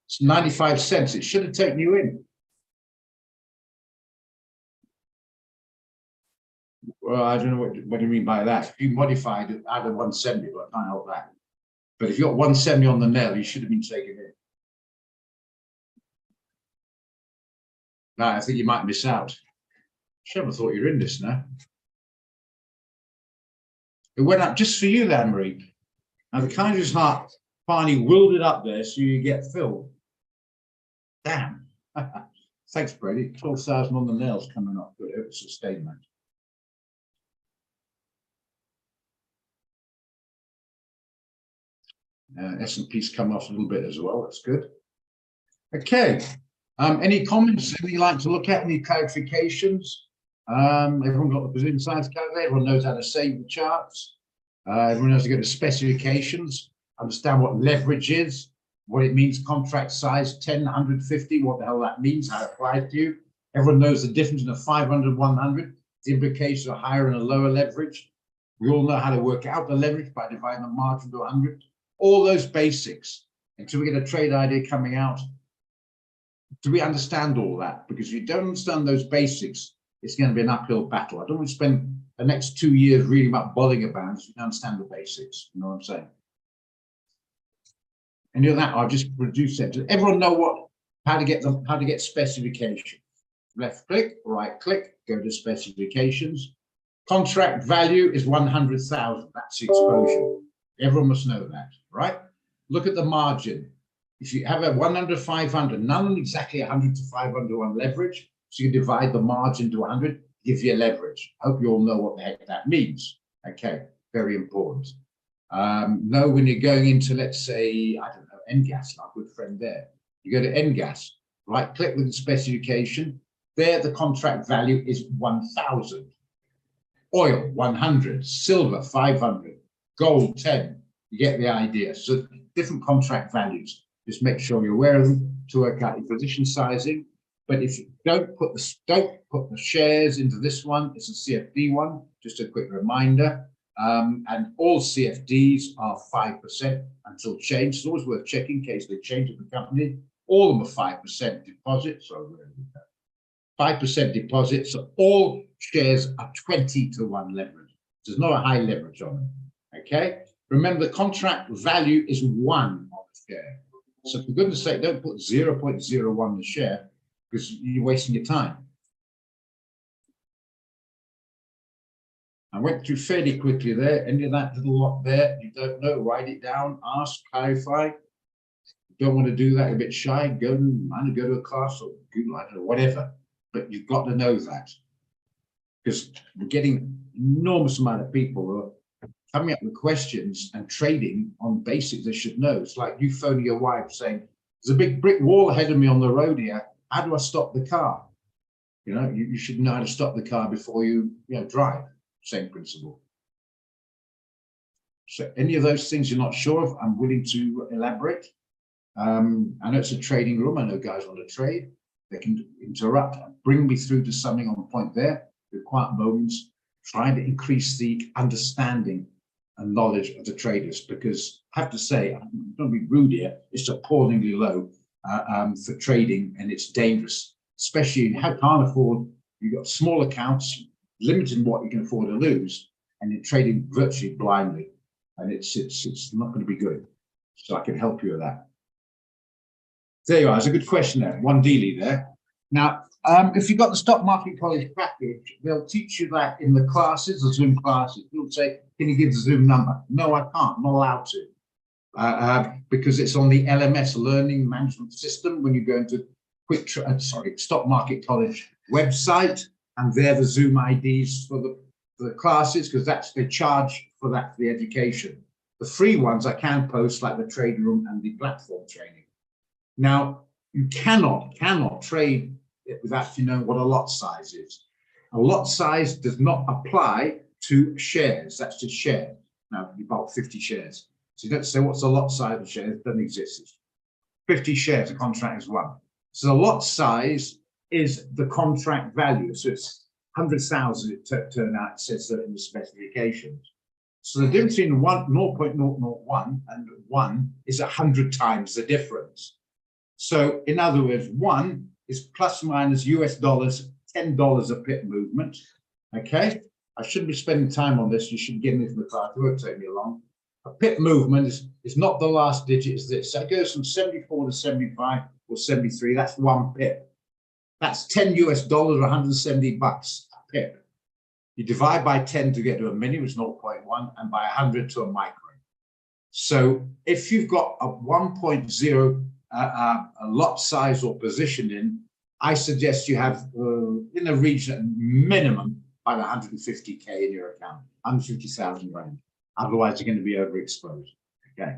It's 95 cents. It should have taken you in. Well, I don't know what do you mean by that. If you modified it, add a 170, but I can't help that. But if you got 170 on the nail, you should have been taken in. No, I think you might miss out. Should have thought you were in this now. It went up just for you, Anne-Marie. Now the Kaiser's heart finally willed it up there so you get filled. Damn. Thanks, Brady. 12,000 on the nails coming up. Good. It's sustainment. S&P's come off a little bit as well. That's good. Okay. Any comments? Anything you'd like to look at? Any clarifications? Everyone got the Brazilian science calculator. Everyone knows how to save the charts. Everyone knows to go to specifications, understand what leverage is, what it means, contract size, 10, 150, what the hell that means, how it applies to you. Everyone knows the difference in a 500, 100, the implications of higher and a lower leverage. We all know how to work out the leverage by dividing the margin to 100. All those basics until we get a trade idea coming out. Do we understand all that? Because if you don't understand those basics, it's going to be an uphill battle. I don't want to spend the next 2 years reading about Bollinger Bands if you don't understand the basics. You know what I'm saying? And you know that I've just produced it. Does everyone know how to get specifications? Left click, right click, go to specifications. Contract value is 100,000. That's the exposure. Everyone must know that, right? Look at the margin. If you have a 100, 500, none exactly 100 to 500 on leverage, so you divide the margin to 100, give you leverage. I hope you all know what the heck that means. Okay, very important. Know when you're going into, let's say, I don't know, NGAS, our good friend there. You go to NGAS, right click with the specification. There, the contract value is 1,000. Oil, 100. Silver, 500. Gold, 10. You get the idea. So different contract values. Just make sure you're aware of them to work out your position sizing. But if you don't put the shares into this one, it's a CFD one. Just a quick reminder. And all CFDs are 5% until changed. It's always worth checking in case they change at the company. All of them are 5% deposits. So 5% deposits. So all shares are 20-to-1 leverage. There's not a high leverage on them. Okay. Remember, the contract value is 1 on the share. So for goodness sake, don't put 0.01 the share because you're wasting your time. I went through fairly quickly there. Any of that little lot there, you don't know, write it down, ask, clarify. Don't want to do that, a bit shy, go to a class or Google, I don't know, whatever. But you've got to know that because we're getting enormous amount of people who are coming up with questions and trading on basics they should know. It's like you phoning your wife saying, there's a big brick wall ahead of me on the road here. How do I stop the car? You know, you should know how to stop the car before you drive. Same principle. So any of those things you're not sure of, I'm willing to elaborate. I know it's a trading room. I know guys want to trade. They can interrupt, bring me through to something on point there. With quiet moments, trying to increase the understanding and knowledge of the traders, because I have to say, I'm not being rude here, it's appallingly low for trading, and it's dangerous, especially if you can't afford, you've got small accounts, limited in what you can afford to lose, and you're trading virtually blindly, and it's not going to be good. So I can help you with that. There you are. It's a good question there. One dealie there. Now, if you've got the Stock Market College package, they'll teach you that in the classes, the Zoom classes. You'll say, can you give the Zoom number? No, I can't. I'm not allowed to. Because it's on the LMS, Learning Management System, when you go into Stock Market College website, and they're the Zoom IDs for the classes, because they charge for that for the education. The free ones I can post, like the trade room and the platform training. Now, you cannot trade without knowing what a lot size is. A lot size does not apply to shares. That's just shares. Now, you bought 50 shares. So you don't say what's the lot size of shares. It doesn't exist. It's 50 shares, a contract is one. So the lot size is the contract value. So it's 100,000 it turned out, it says that in the specifications. So the difference between 0.001 and 1 is 100 times the difference. So in other words, 1 is plus minus US dollars, $10 a pip movement. Okay, I shouldn't be spending time on this. You should get into the class. It won't take me long. A pip movement is not the last digit, is this. That goes from 74 to 75 or 73. That's 1 pip. That's 10 US dollars, 170 bucks a pip. You divide by 10 to get to a milli, which is 0.1, and by 100 to a micro. So if you've got a 1.0 a lot size or position in, I suggest you have in the region minimum about 150K in your account, 150,000 rand. Otherwise, you're going to be overexposed. Okay.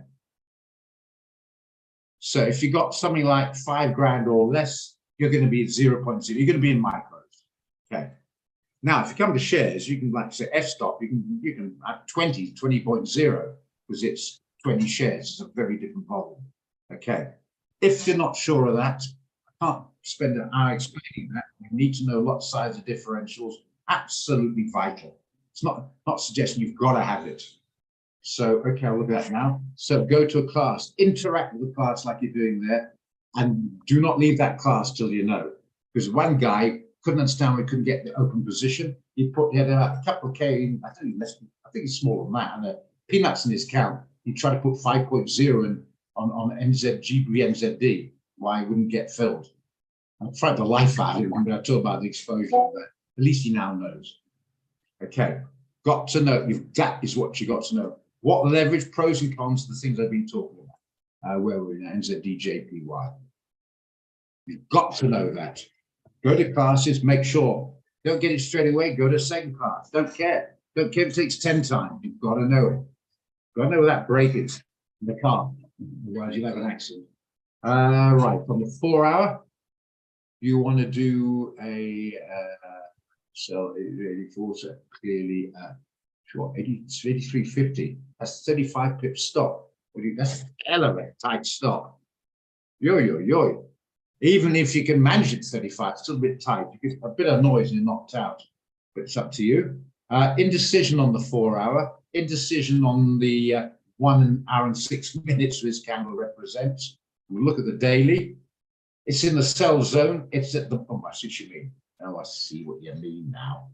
So if you got something like 5 grand or less, you're going to be at 0.0. You're going to be in micros. Okay. Now, if you come to shares, you can, like say, F-stop, you can have 20.0 because it's 20 shares. It's a very different volume. Okay. If you're not sure of that, I can't spend an hour explaining that. You need to know lot size of differentials. Absolutely vital. It's not suggesting you've got to have it. So, okay, I'll look at that now. So go to a class, interact with the class like you're doing there, and do not leave that class till you know. Because one guy couldn't understand why he couldn't get the open position. He had a couple of K in, I think it's smaller than that, and peanuts in his count. He tried to put 5.0 in on NZD. Why he wouldn't get filled. I tried the life out of him when I talk about the exposure, but at least he now knows. Okay, got to know. That is what you got to know. What leverage, pros and cons, the things I've been talking about. Where we're in NZD, JPY. You've got to know that. Go to classes, make sure. Don't get it straight away. Go to a second class. Don't care. Don't care if it takes 10 times. You've got to know it. You've got to know where that brake is in the car. Otherwise, you'll have an accident. Right, from the 4 hour, you want to do a sell 84, so clearly sure 83.50. That's 35 pip stop. That's a hell of a tight stop. Yo. Even if you can manage it 35, it's still a bit tight. You get a bit of noise and you're knocked out. But it's up to you. Indecision on the 4 hour. Indecision on the 1 hour and 6 minutes this candle represents. We'll look at the daily. It's in the sell zone. It's at the, oh, I see what you mean. Oh, I see what you mean now.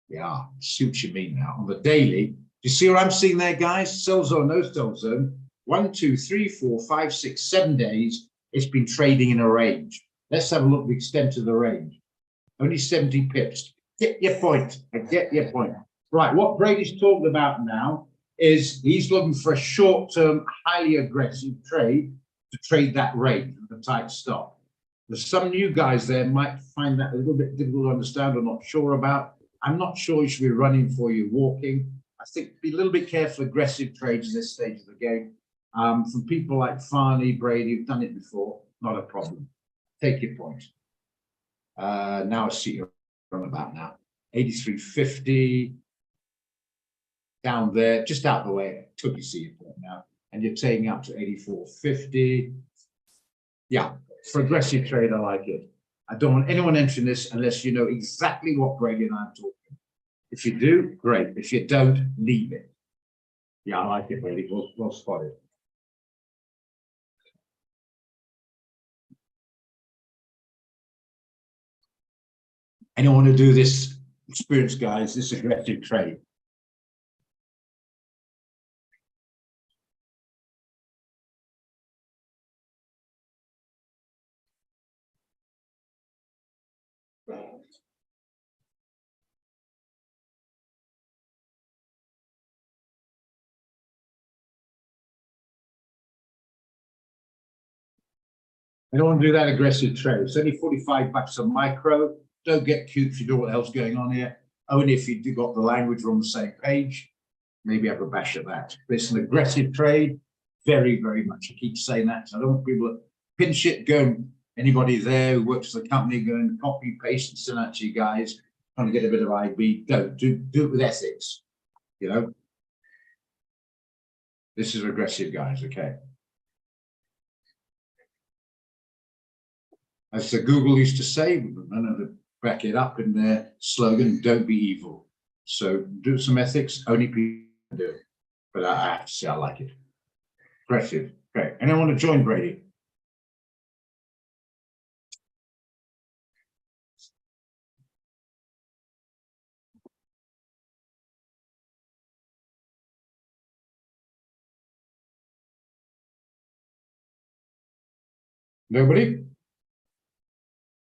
Yeah, see what you mean now. On the daily, do you see what I'm seeing there, guys? Sell zone, no sell zone. 1, 2, 3, 4, 5, 6, 7 days. It's been trading in a range. Let's have a look at the extent of the range. Only 70 pips. Get your point. I get your point. Right, what Brady's talking about now is he's looking for a short-term, highly aggressive trade to trade that range with a tight stop. There's some new guys there might find that a little bit difficult to understand or not sure about. I'm not sure you should be running for you walking. I think be a little bit careful, aggressive trades at this stage of the game. From people like Farney, Brady, who've done it before, not a problem. Take your point. Now I see you're on about now. 83.50 down there, just out the way. Took you see your point now, and you're taking up to 84.50. Yeah, for aggressive trade, I like it. I don't want anyone entering this unless you know exactly what Brady and I are talking. If you do, great. If you don't, leave it. Yeah, I like it, Brady. Well spotted. Anyone want to do this, experienced guys, this aggressive trade? I don't want to do that aggressive trade. It's only 45 bucks a micro. Don't get cute if you know what else going on here. Only if you got the language on the same page, maybe have a bash at that. But it's an aggressive trade, very, very much. I keep saying that. So I don't want people to pinch it, anybody there who works for the company, go and copy, paste, and send that to you guys, trying to get a bit of IB. Don't do it with ethics. You know, this is aggressive, guys. Okay. As Google used to say, none of the back it up in their slogan, don't be evil. So do some ethics, only people do. But I have to say I like it. Aggressive. Okay. Anyone want to join Brady? Nobody?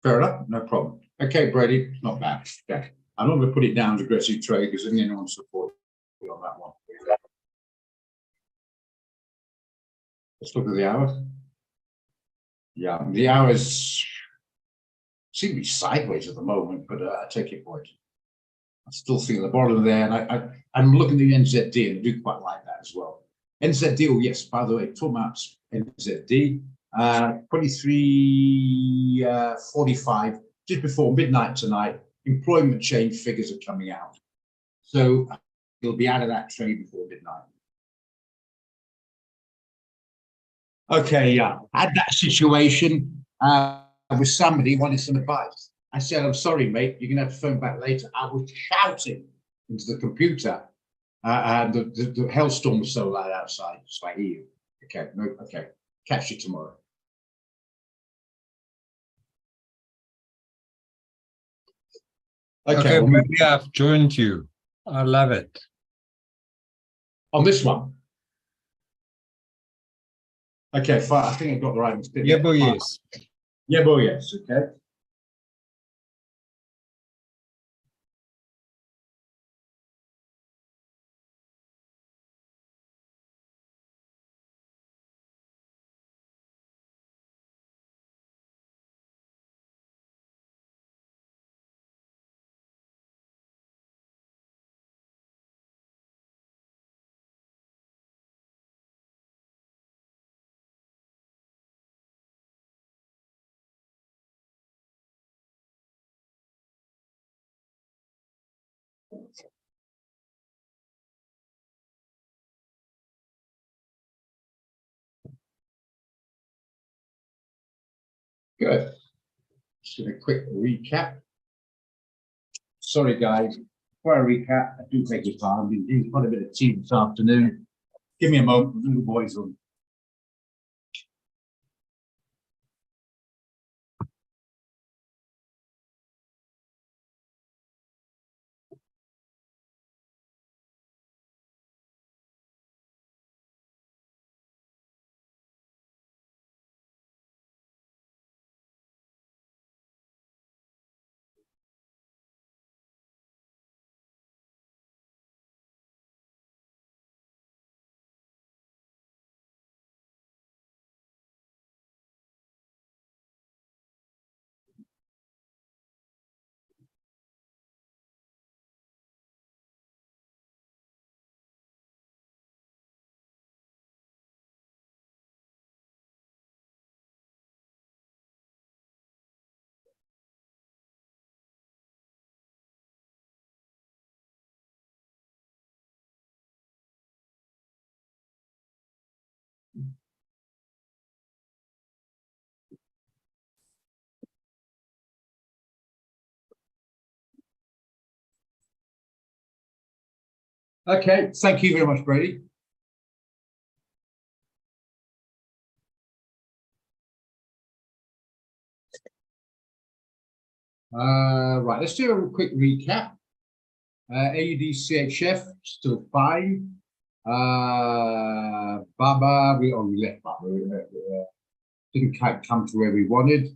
Fair enough, no problem. Okay, Brady, not bad. Okay. I'm not going to put it down as aggressive trade because anyone support you on that one. Let's look at the hour. Yeah, the hours seem to be sideways at the moment, but I take your point. I'm still thinking the bottom there, and I'm looking at the NZD, and I do quite like that as well. NZD, oh yes, by the way, 12 months NZD, 23.45, just before midnight tonight. Employment change figures are coming out, so you'll be out of that trade before midnight. Okay, yeah, I had that situation with somebody wanted some advice. I said, I'm sorry, mate, you're gonna have to phone back later. I was shouting into the computer, and the hailstorm was so loud outside, so I hear you. Okay, no, okay, catch you tomorrow. Okay, maybe I've joined you. I love it. On this one. Okay, fine. I think I got the right one. Yeah, but yes. Yeah, but yes. Okay. Good. Just a quick recap. Sorry, guys. Before I recap, I do take your time. I've been doing quite a bit of tea this afternoon. Give me a moment. The boys on. Okay. Thank you very much, Brady. Right, let's do a quick recap. AUD CHF still fine. Baba, we left Baba. Didn't quite come to where we wanted.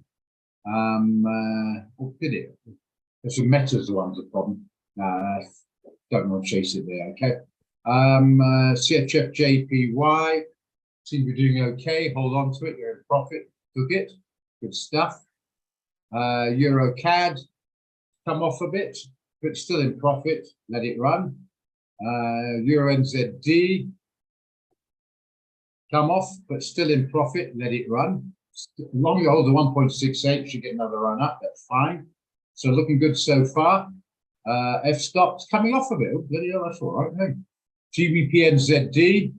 Or did it? There's some metas the one's a problem. Don't want to chase it there. Okay. CHF JPY seem to be doing okay. Hold on to it. You're in profit. Took it. Good stuff. Euro CAD come off a bit, but still in profit. Let it run. Euro NZD come off, but still in profit. Let it run. Long you hold the 1.68, should get another run up. That's fine. So looking good so far. F stocks coming off a bit. Oh, bloody hell, that's all right. Hey. GBP NZD.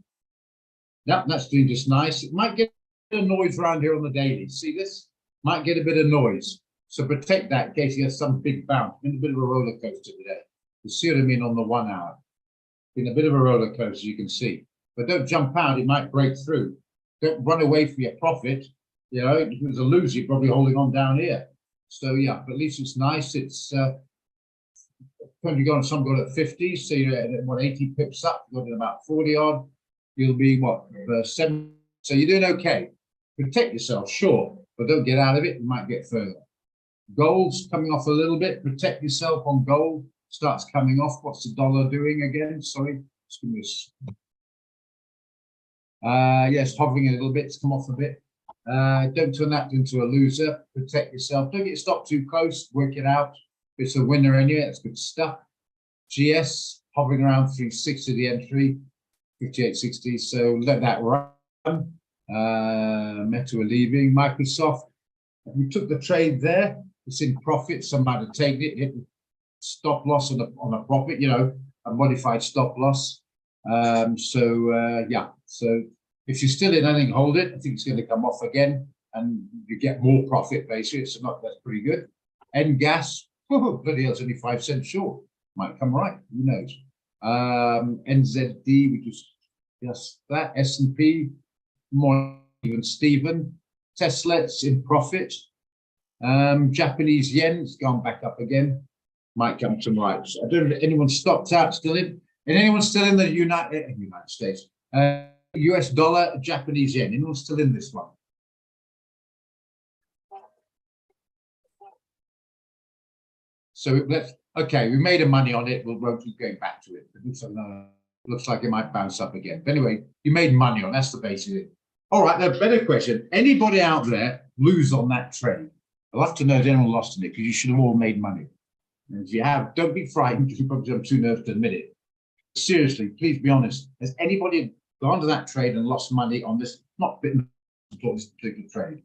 Yep, that's doing just nice. It might get a bit of noise around here on the daily. See this? Might get a bit of noise. So protect that in case you get some big bounce. Been a bit of a roller coaster today. You see what I mean on the 1 hour. Been a bit of a roller coaster, you can see. But don't jump out, it might break through. Don't run away for your profit. You know, if it was a loser, you're probably holding on down here. So yeah, but at least it's nice. It's some got at 50, so you're at what 80 pips up, you've got at about 40 odd, you'll be what 7. So you're doing okay. Protect yourself, sure, but don't get out of it, you might get further. Gold's coming off a little bit, protect yourself on gold, starts coming off. What's the dollar doing again? Sorry, just give me this. Yes, hovering a little bit, it's come off a bit. Don't turn that into a loser, protect yourself, don't get stopped too close, work it out. It's a winner anyway, that's good stuff. GS hovering around 360 the M3, 58.60, so let that run. Meta are leaving. Microsoft, we took the trade there, it's in profit, some might have taken it, hit the stop loss on a profit, you know, a modified stop loss. Yeah, so if you're still in, I think hold it. I think it's going to come off again and you get more profit basically, so that's pretty good. NGAS, bloody hell, it's only 5 cents short. Might come right, who knows? NZD, we just that. S&P, more even Stephen. Tesla, it's in profit. Japanese yen, it's gone back up again. Might come to right. I don't know if anyone stopped out still in. And anyone still in the United States? US dollar, Japanese yen. Anyone still in this one? So okay, we made a money on it. We'll keep going back to it. Looks like it might bounce up again. But anyway, you made money on. That's the base of it. All right, now better question. Anybody out there lose on that trade? I'd love to know if anyone lost in it because you should have all made money. And if you have, don't be frightened because you probably have too nervous to admit it. Seriously, please be honest. Has anybody gone to that trade and lost money on this? Not been this particular trade.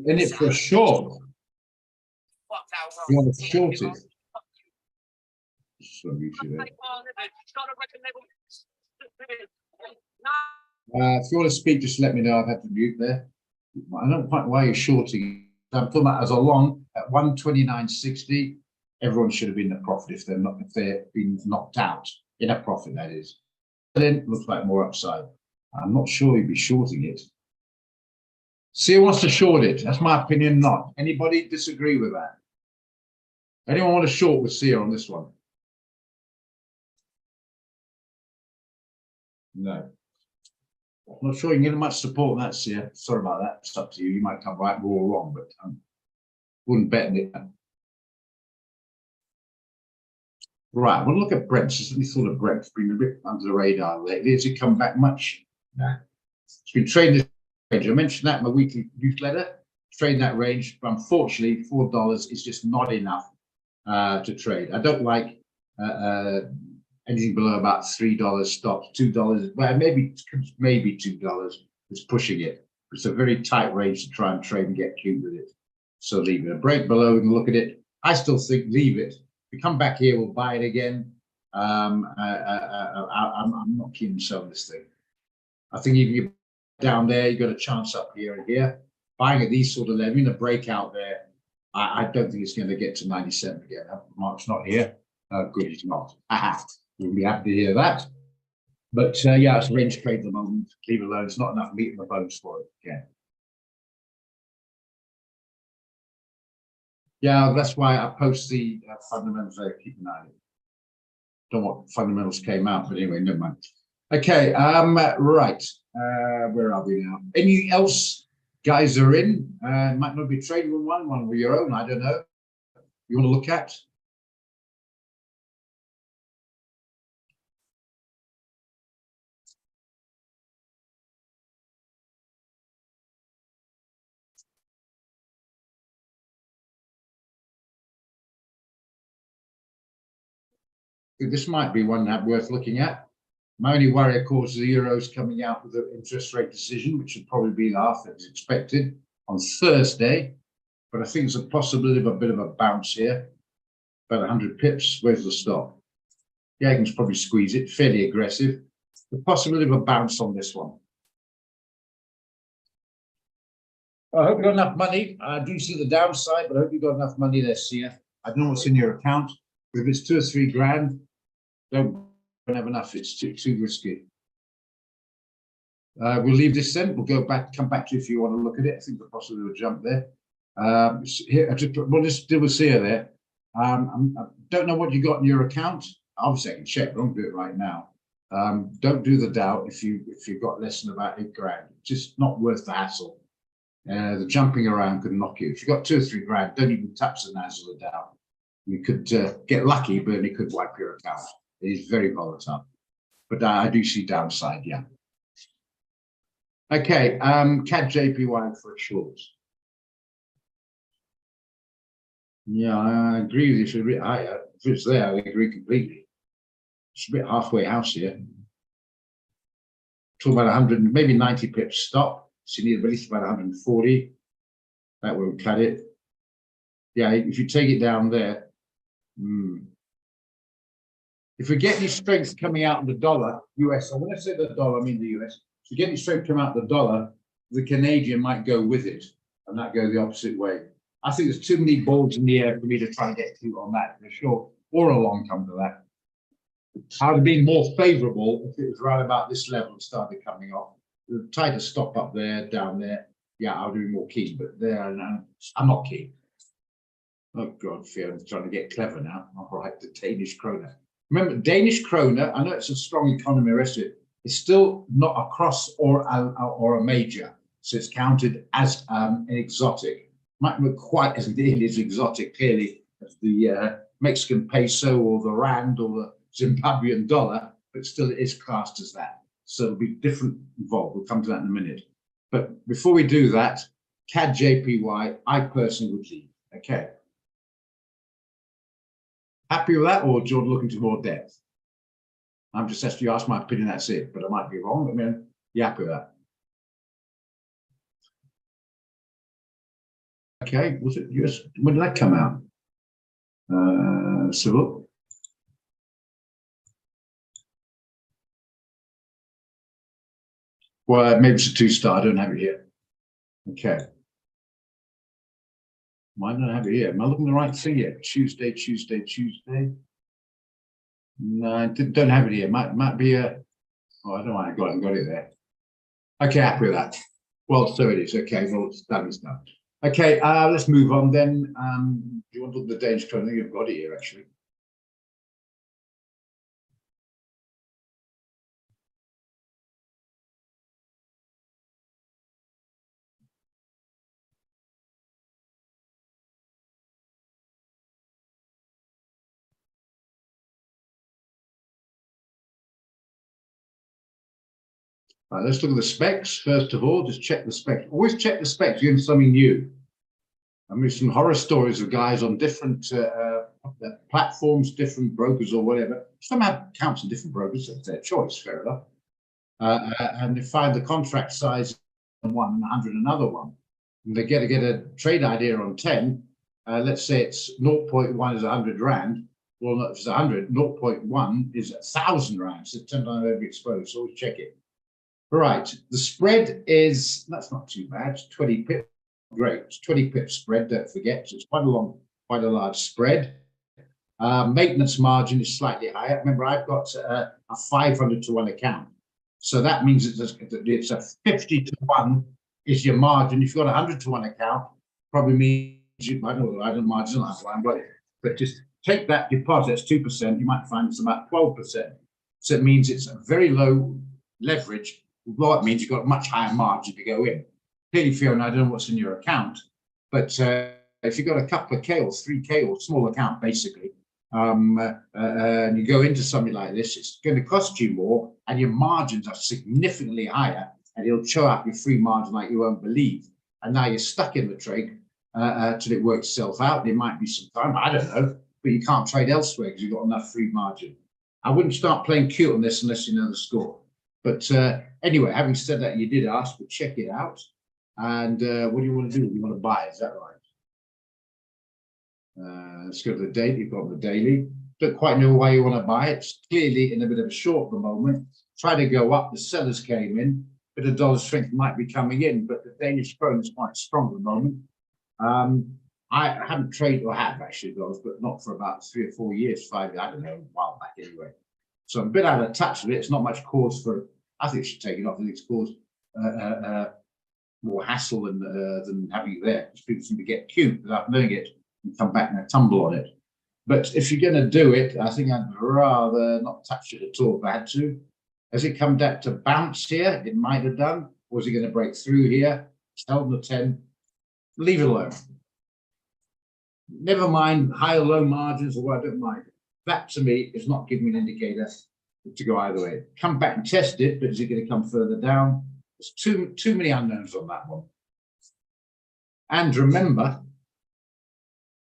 In it for sure. You want to short it? So if you want to speak, just let me know. I've had to mute there. I don't quite why you're shorting. I'm talking about as a long at 129.60. Everyone should have been in a profit if they're been knocked out in a profit. That is. Then looks like more upside. I'm not sure you'd be shorting it. Sear wants to short it. That's my opinion. Not anybody disagree with that. Anyone want to short with Sear on this one? No. I'm not sure you can get much support on that, Sear. Sorry about that. It's up to you. You might come right or wrong, but wouldn't bet on it. Right, we'll look at Brent. Just let me thought of Brent. It's been a bit under the radar lately. Has it come back much? No. It's been trading this range. I mentioned that in my weekly newsletter. Trading that range, but unfortunately, $4 is just not enough to trade. I don't like anything below about $3 stops, $2. Well, maybe $2 is pushing it. It's a very tight range to try and trade and get cute with it. So leave it. A break below, we can look at it. I still think leave it. If we come back here, we'll buy it again. I'm not keen on selling this thing. I think even you down there, you got a chance up here and here. Buying at these sort of levels, a breakout there. I don't think it's going to get to 97 again. Mark's not here. Good, he's not. We'll be happy to hear that. But yeah, it's a range trade at the moment. Leave it alone. It's not enough meat in the bones for it. Yeah. Yeah, that's why I post the fundamentals there. Keep an eye on it. Don't know what fundamentals came out, but anyway, never mind. Okay, right. Where are we now? Anything else guys are in? Might not be trading with one with your own, I don't know. You want to look at? This might be one that worth looking at. My only worry, of course, is the Euro's coming out with an interest rate decision, which would probably be after as expected on Thursday. But I think there's a possibility of a bit of a bounce here. About 100 pips. Where's the stop? Yeah, you can probably squeeze it. Fairly aggressive. The possibility of a bounce on this one. I hope you got enough money. I do see the downside, but I hope you got enough money there, Sia. I don't know what's in your account. If it's 2 or 3 grand, don't have enough. It's too risky. We'll leave this then. We'll go back, come back to you if you want to look at it. I think the possibility will jump there. Here, we'll just deal with Sia there. I don't know what you got in your account. Obviously, I can check, but I won't do it right now. Don't do the Dow if you've got less than about 8 grand. It's just not worth the hassle. The jumping around could knock you. If you've got 2 or 3 grand, don't even touch the Nasdaq or the Dow. You could get lucky, but it could wipe your account. It is very volatile. But I do see downside, yeah. Okay, CAD JPY for a short. Yeah, I agree with you. It's a bit higher. If it's there, I agree completely. It's a bit halfway house here. Talk about 100, maybe 90 pips stop. So you need at least about 140. That won't cut it. Yeah, if you take it down there. If we get any strength coming out of the dollar, US, and when I say the dollar, I mean the US. If you get any strength coming out of the dollar, the Canadian might go with it, and that go the opposite way. I think there's too many balls in the air for me to try and get to on that, for sure, or a long come to that. I would have been more favourable if it was right about this level and started coming off. The tighter stop up there, down there. Yeah, I would be more keen, but there, I'm not keen. Oh God, Fiona's trying to get clever now. All right, the Danish kroner. Remember, Danish kroner, I know it's a strong economy, the rest of it, it's still not a cross or a major. So it's counted as an exotic. Might look quite as nearly as exotic, clearly, as the Mexican peso or the rand or the Zimbabwean dollar, but still it is classed as that. So it'll be different involved. We'll come to that in a minute. But before we do that, CAD JPY, I personally would leave. Okay. Happy with that, or do you want to look into more depth? I'm just asking you, ask my opinion, that's it, but I might be wrong. I mean, you happy with that? Okay, was it US? When did that come out? So look. Well, maybe it's a 2-star. I don't have it here. Okay. Why don't I have it here? Am I looking at the right thing here? Tuesday. No, I don't have it here. Might be a. Oh, I don't know why I got it there. Okay, happy with that. Well, so it is. Okay, well, it's done. Okay, let's move on then. Do you want to look at the Danish kroner? I think you've got it here, actually. Right, let's look at the specs. First of all, just check the specs. Always check the specs. You're in something new. I mean, some horror stories of guys on different platforms, different brokers or whatever. Some have accounts in different brokers. That's their choice, fair enough. And they find the contract size on one and 100 another one. And they get a trade idea on 10. Let's say it's 0.1 is 100 rand. Well, if it's 100, 0.1 is 1,000 rand. So 10 times every exposed. So always check it. Right, the spread is, that's not too bad, 20 pips. Great, it's 20 pips spread, don't forget. So it's quite a large spread. Maintenance margin is slightly higher. Remember, I've got a 500 to 1 account. So that means it's a 50 to 1 is your margin. If you've got a 100 to 1 account, probably means you, I don't know, I don't margin last line, but just take that deposit, it's 2%, you might find it's about 12%. So it means it's a very low leverage. Well, it means you've got a much higher margin to go in. Clearly, Fiona, I don't know what's in your account, but if you've got a couple of K or 3K or small account, basically, and you go into something like this, it's going to cost you more, and your margins are significantly higher, and it'll show up your free margin like you won't believe. And now you're stuck in the trade till it works itself out. There might be some time, I don't know, but you can't trade elsewhere because you've got enough free margin. I wouldn't start playing cute on this unless you know the score. But anyway, having said that, you did ask, but check it out. And what do you want to do? You want to buy, is that right? Let's go to the daily. You've got the daily. Don't quite know why you want to buy it. It's clearly in a bit of a short at the moment. Try to go up. The sellers came in, bit of dollar strength might be coming in, but the Danish krone is quite strong at the moment. I haven't traded, or have actually dollars, but not for about 3 or 4 years, 5, I don't know, a while back anyway. So I'm a bit out of touch with it. It's not much cause for, I think it should take it off. I think it's caused more hassle than having it there. Because people seem to get cute without knowing it and come back and tumble on it. But if you're going to do it, I think I'd rather not touch it at all if I had to. Has it come back to bounce here? It might have done. Or is it going to break through here? It's held on the 10. Leave it alone. Never mind high or low margins, or I don't mind. That to me is not giving me an indicator to go either way. Come back and test it, but is it going to come further down? There's too many unknowns on that one. And remember,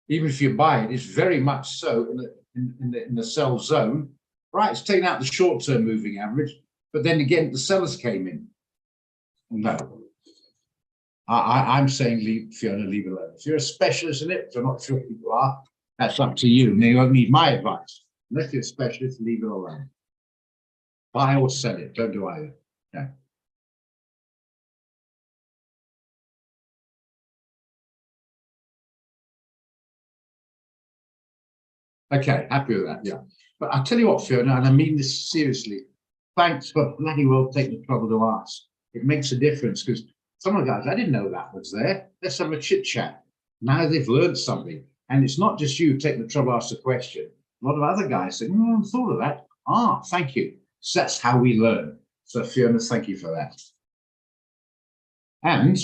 even if you buy it, it's very much so in the sell zone. Right, it's taken out the short-term moving average, but then again, the sellers came in. No. I'm saying leave it alone. If you're a specialist in it, which I'm not sure people are, that's up to you. You don't need my advice. Unless you're a specialist, leave it alone. Buy or sell it. Don't do either. Yeah. Okay, happy with that. Yeah. But I'll tell you what, Fiona, and I mean this seriously. Thanks for bloody well taking the trouble to ask. It makes a difference because some of the guys, I didn't know that was there. Let's have a chit chat. Now they've learned something. And it's not just you taking the trouble to ask the question. A lot of other guys say, I thought of that. Ah, thank you. So that's how we learn. So Fiona, thank you for that. And,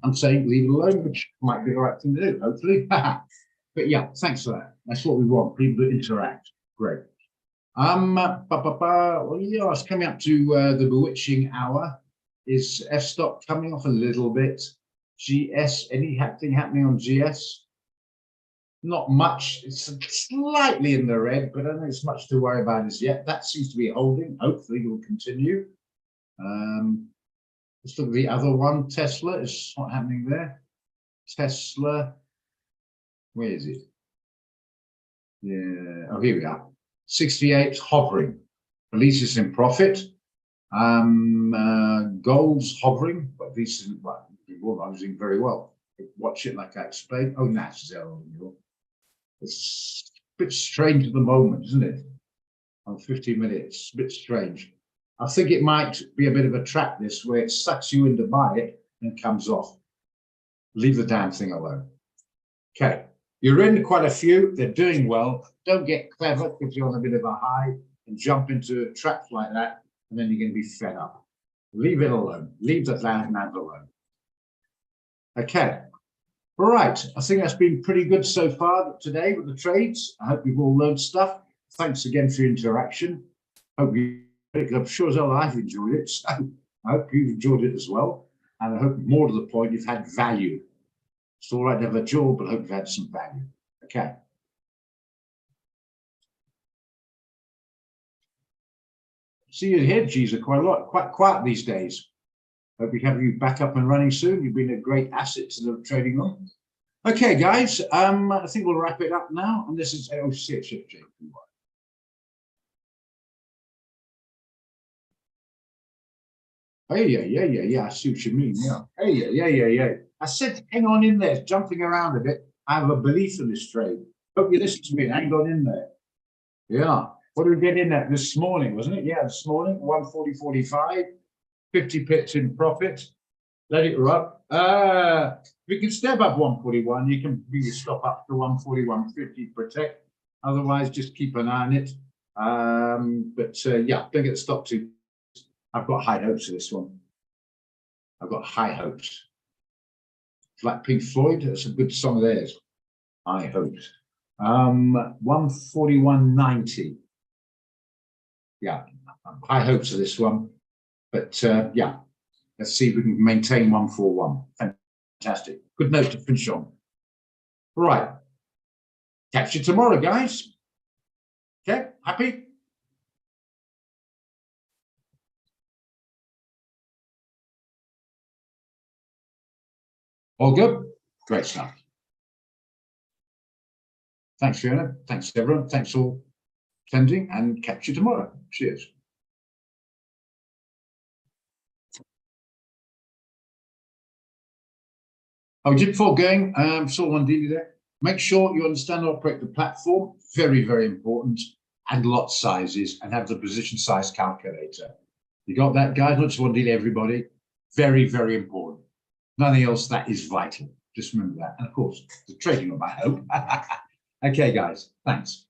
I'm saying leave it alone, which might be the right thing to do, hopefully. But yeah, thanks for that. That's what we want, people to interact. Great. Well, yeah, it's coming up to the bewitching hour. Is F-stock coming off a little bit? GS, anything happening on GS? Not much. It's slightly in the red, but I don't think it's much to worry about as yet. That seems to be holding. Hopefully it will continue. Let's look at the other one. Tesla is not happening there. Tesla, where is it? Yeah, oh, here we are. 68 hovering. At least it's in profit. Gold's hovering, but at least I'm doing very well. Watch it like I explained. Oh, that's it's a bit strange at the moment, isn't it? On 15 minutes, a bit strange. I think it might be a bit of a trap this where it sucks you in to buy it and comes off. Leave the damn thing alone. Okay, you're in quite a few. They're doing well. Don't get clever because you're on a bit of a high and jump into traps like that, and then you're going to be fed up. Leave it alone. Leave the land alone. Okay. All right. I think that's been pretty good so far today with the trades. I hope you've all learned stuff. Thanks again for your interaction. I'm sure as well I've enjoyed it. So I hope you've enjoyed it as well. And I hope more to the point you've had value. It's all right to have a jaw, but I hope you've had some value. Okay. See you here, G's are quite quiet these days. Hope we have you back up and running soon. You've been a great asset to the trading on. Okay, guys, I think we'll wrap it up now. And this is AOC. Hey, yeah. I see what you mean. Yeah. Hey, yeah. I said, hang on in there, jumping around a bit. I have a belief in this trade. Hope you listen to me. Hang on in there. Yeah. What did we get in at this morning, wasn't it? Yeah, this morning, 140.45, 50 pips in profit. Let it rub. We can step up 141. You can bring your stop up to 141.50, protect. Otherwise, just keep an eye on it. Yeah, don't get the stop too. I've got high hopes for this one. I've got high hopes. Like Pink Floyd, that's a good song of theirs. High hopes. 141.90. Yeah, high hopes for this one. But yeah, let's see if we can maintain 141. Fantastic. Good note to finish on. Right. Catch you tomorrow, guys. Okay, happy? All good? Great stuff. Thanks, Fiona. Thanks, everyone. Thanks all attending, and catch you tomorrow. Cheers. Oh, just before going, saw one dealer there. Make sure you understand and operate the platform. Very, very important. And lot sizes, and have the position size calculator. You got that, guys? Not just one dealer, everybody. Very, very important. Nothing else that is vital. Just remember that. And of course, the trading of my hope. Okay, guys. Thanks.